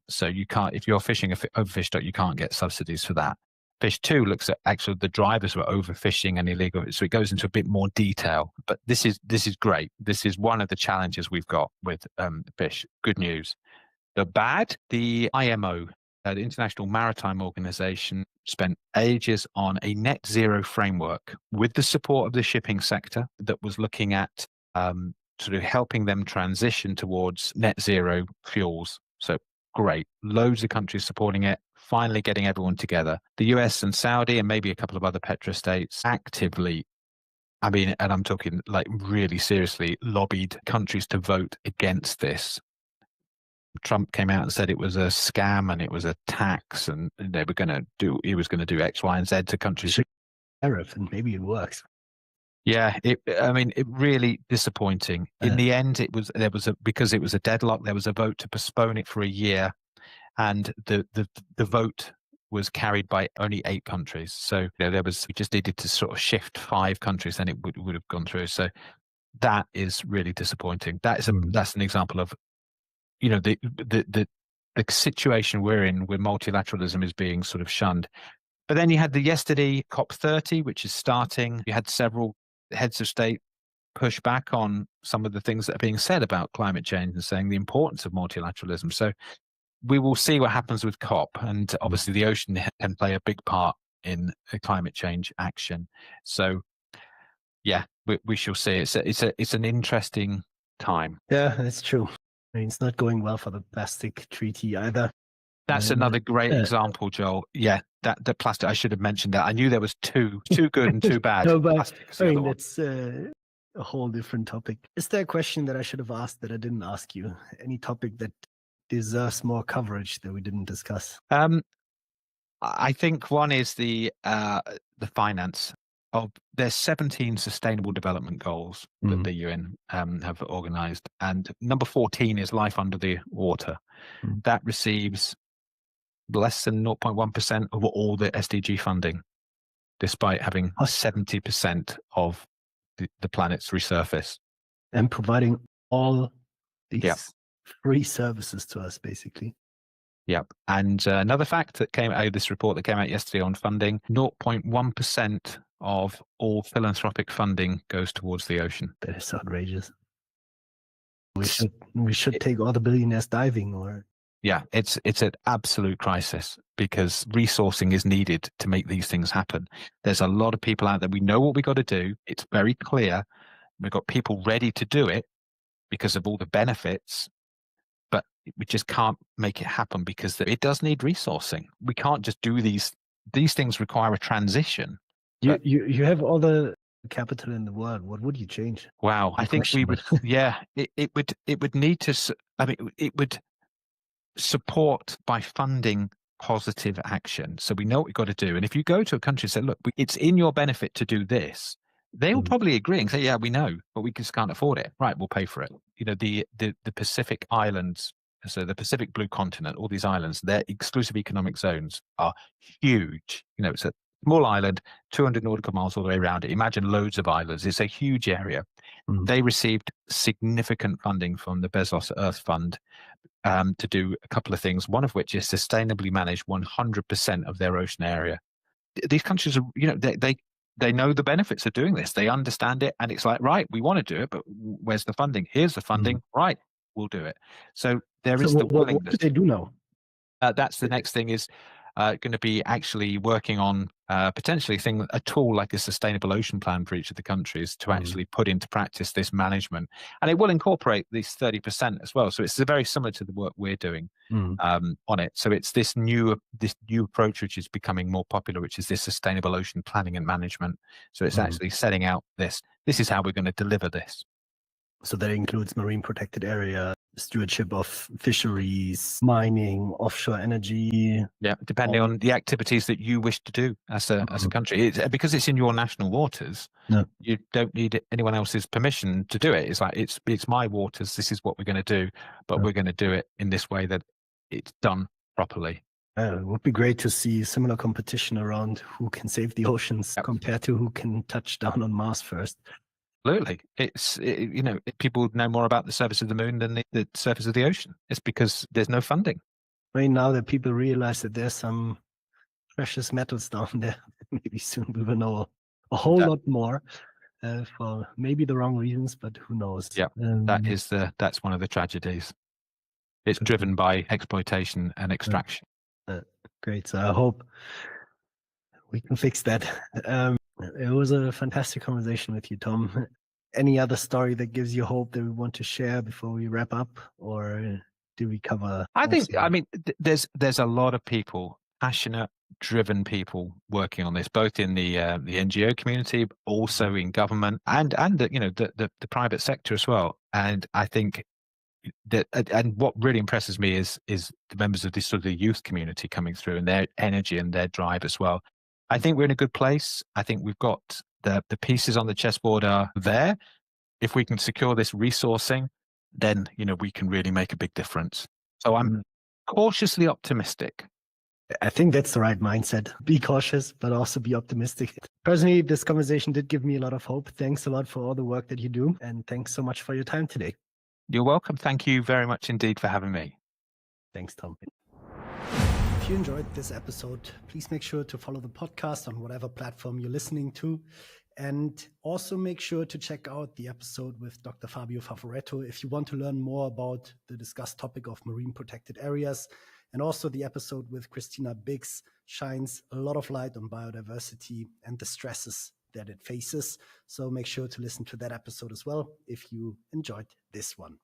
So you can't, if you're fishing a overfished stock, you can't get subsidies for that. Fish 2 looks at actually the drivers who are overfishing and illegal. So it goes into a bit more detail. But this is great. This is one of the challenges we've got with fish. Good news. The bad, the IMO, the International Maritime Organization, spent ages on a net zero framework with the support of the shipping sector that was looking at sort of helping them transition towards net zero fuels. So great. Loads of countries supporting it, finally getting everyone together. The US and Saudi and maybe a couple of other petrostates actively, and I'm talking like really seriously, lobbied countries to vote against this. Trump came out and said it was a scam and it was a tax, and he was going to do X, Y, and Z to countries. Tariff, and maybe it works. Yeah, it really disappointing. In the end, because it was a deadlock, there was a vote to postpone it for a year, and the vote was carried by only 8 countries. So we just needed to sort of shift 5 countries, and it would have gone through. So that is really disappointing. That's an example of the situation we're in, where multilateralism is being sort of shunned. But then you had yesterday COP30, which is starting. You had several heads of state push back on some of the things that are being said about climate change and saying the importance of multilateralism. So we will see what happens with COP, and obviously the ocean can play a big part in climate change action. So yeah, we shall see. It's an interesting time. Yeah, that's true. I mean, it's not going well for the plastic treaty either. That's another great example, Joel. Yeah, that plastic. I should have mentioned that. I knew there was two good and two bad. No, but Plastic's I the other mean, one. that's a whole different topic. Is there a question that I should have asked that I didn't ask you? Any topic that deserves more coverage that we didn't discuss? I think one is the finance of there's 17 sustainable development goals that the UN have organized, and number 14 is life under the water. That receives less than 0.1% of all the SDG funding, despite having 70% of the planet's resurface. And providing all these Yeah. free services to us, basically. Yep. And another fact that came out of this report that came out yesterday on funding, 0.1% of all philanthropic funding goes towards the ocean. That is outrageous. We should take all the billionaires diving, or yeah, it's an absolute crisis because resourcing is needed to make these things happen. There's a lot of people out there. We know what we got to do. It's very clear. We've got people ready to do it because of all the benefits, but we just can't make it happen because it does need resourcing. We can't just do these things require a transition. You have all the capital in the world. What would you change? Wow, I think we would. Yeah, it would need to. I mean, it would support by funding positive action. So we know what we've got to do. And if you go to a country and say, look, it's in your benefit to do this, they will probably agree and say, yeah, we know, but we just can't afford it. Right, we'll pay for it. You know, the Pacific Islands, so the Pacific Blue Continent, all these islands, their exclusive economic zones are huge. You know, it's a small island, 200 nautical miles all the way around it. Imagine loads of islands. It's a huge area. They received significant funding from the Bezos Earth Fund to do a couple of things, one of which is sustainably manage 100% of their ocean area. These countries are, you know, they know the benefits of doing this. They understand it. And it's like, right, we want to do it, but where's the funding? Here's the funding. Right, we'll do it. So there is the willingness. What do they do now? That's the next thing is going to be actually working on potentially a tool like a sustainable ocean plan for each of the countries to actually put into practice this management. And it will incorporate these 30% as well. So it's very similar to the work we're doing on it. So it's this new approach which is becoming more popular, which is this sustainable ocean planning and management. So it's actually setting out this is how we're going to deliver this. So that includes marine protected area, stewardship of fisheries, mining, offshore energy. Yeah, depending on the activities that you wish to do as a country. Because it's in your national waters, you don't need anyone else's permission to do it. It's like, it's my waters, this is what we're going to do, but we're going to do it in this way that it's done properly. It would be great to see similar competition around who can save the oceans compared to who can touch down on Mars first. Absolutely. You know, people know more about the surface of the moon than the surface of the ocean. It's because there's no funding. Right now that people realize that there's some precious metals down there, maybe soon we will know a whole lot more for maybe the wrong reasons, but who knows? Yeah, that's one of the tragedies. It's driven by exploitation and extraction. Great. So I hope we can fix that. It was a fantastic conversation with you, Tom. Any other story that gives you hope that we want to share before we wrap up, or do we cover? I mean, there's a lot of people, passionate, driven people working on this, both in the NGO community, but also in government, and you know the private sector as well. And I think that, and what really impresses me is the members of this sort of the youth community coming through and their energy and their drive as well. I think we're in a good place. I think we've got the pieces on the chessboard are there. If we can secure this resourcing, then, you know, we can really make a big difference. So I'm cautiously optimistic. I think that's the right mindset. Be cautious, but also be optimistic. Personally, this conversation did give me a lot of hope. Thanks a lot for all the work that you do. And thanks so much for your time today. You're welcome. Thank you very much indeed for having me. Thanks, Tom. If you enjoyed this episode, please make sure to follow the podcast on whatever platform you're listening to. And also make sure to check out the episode with Dr. Fabio Favoretto if you want to learn more about the discussed topic of marine protected areas. And also the episode with Christina Biggs shines a lot of light on biodiversity and the stresses that it faces. So make sure to listen to that episode as well if you enjoyed this one.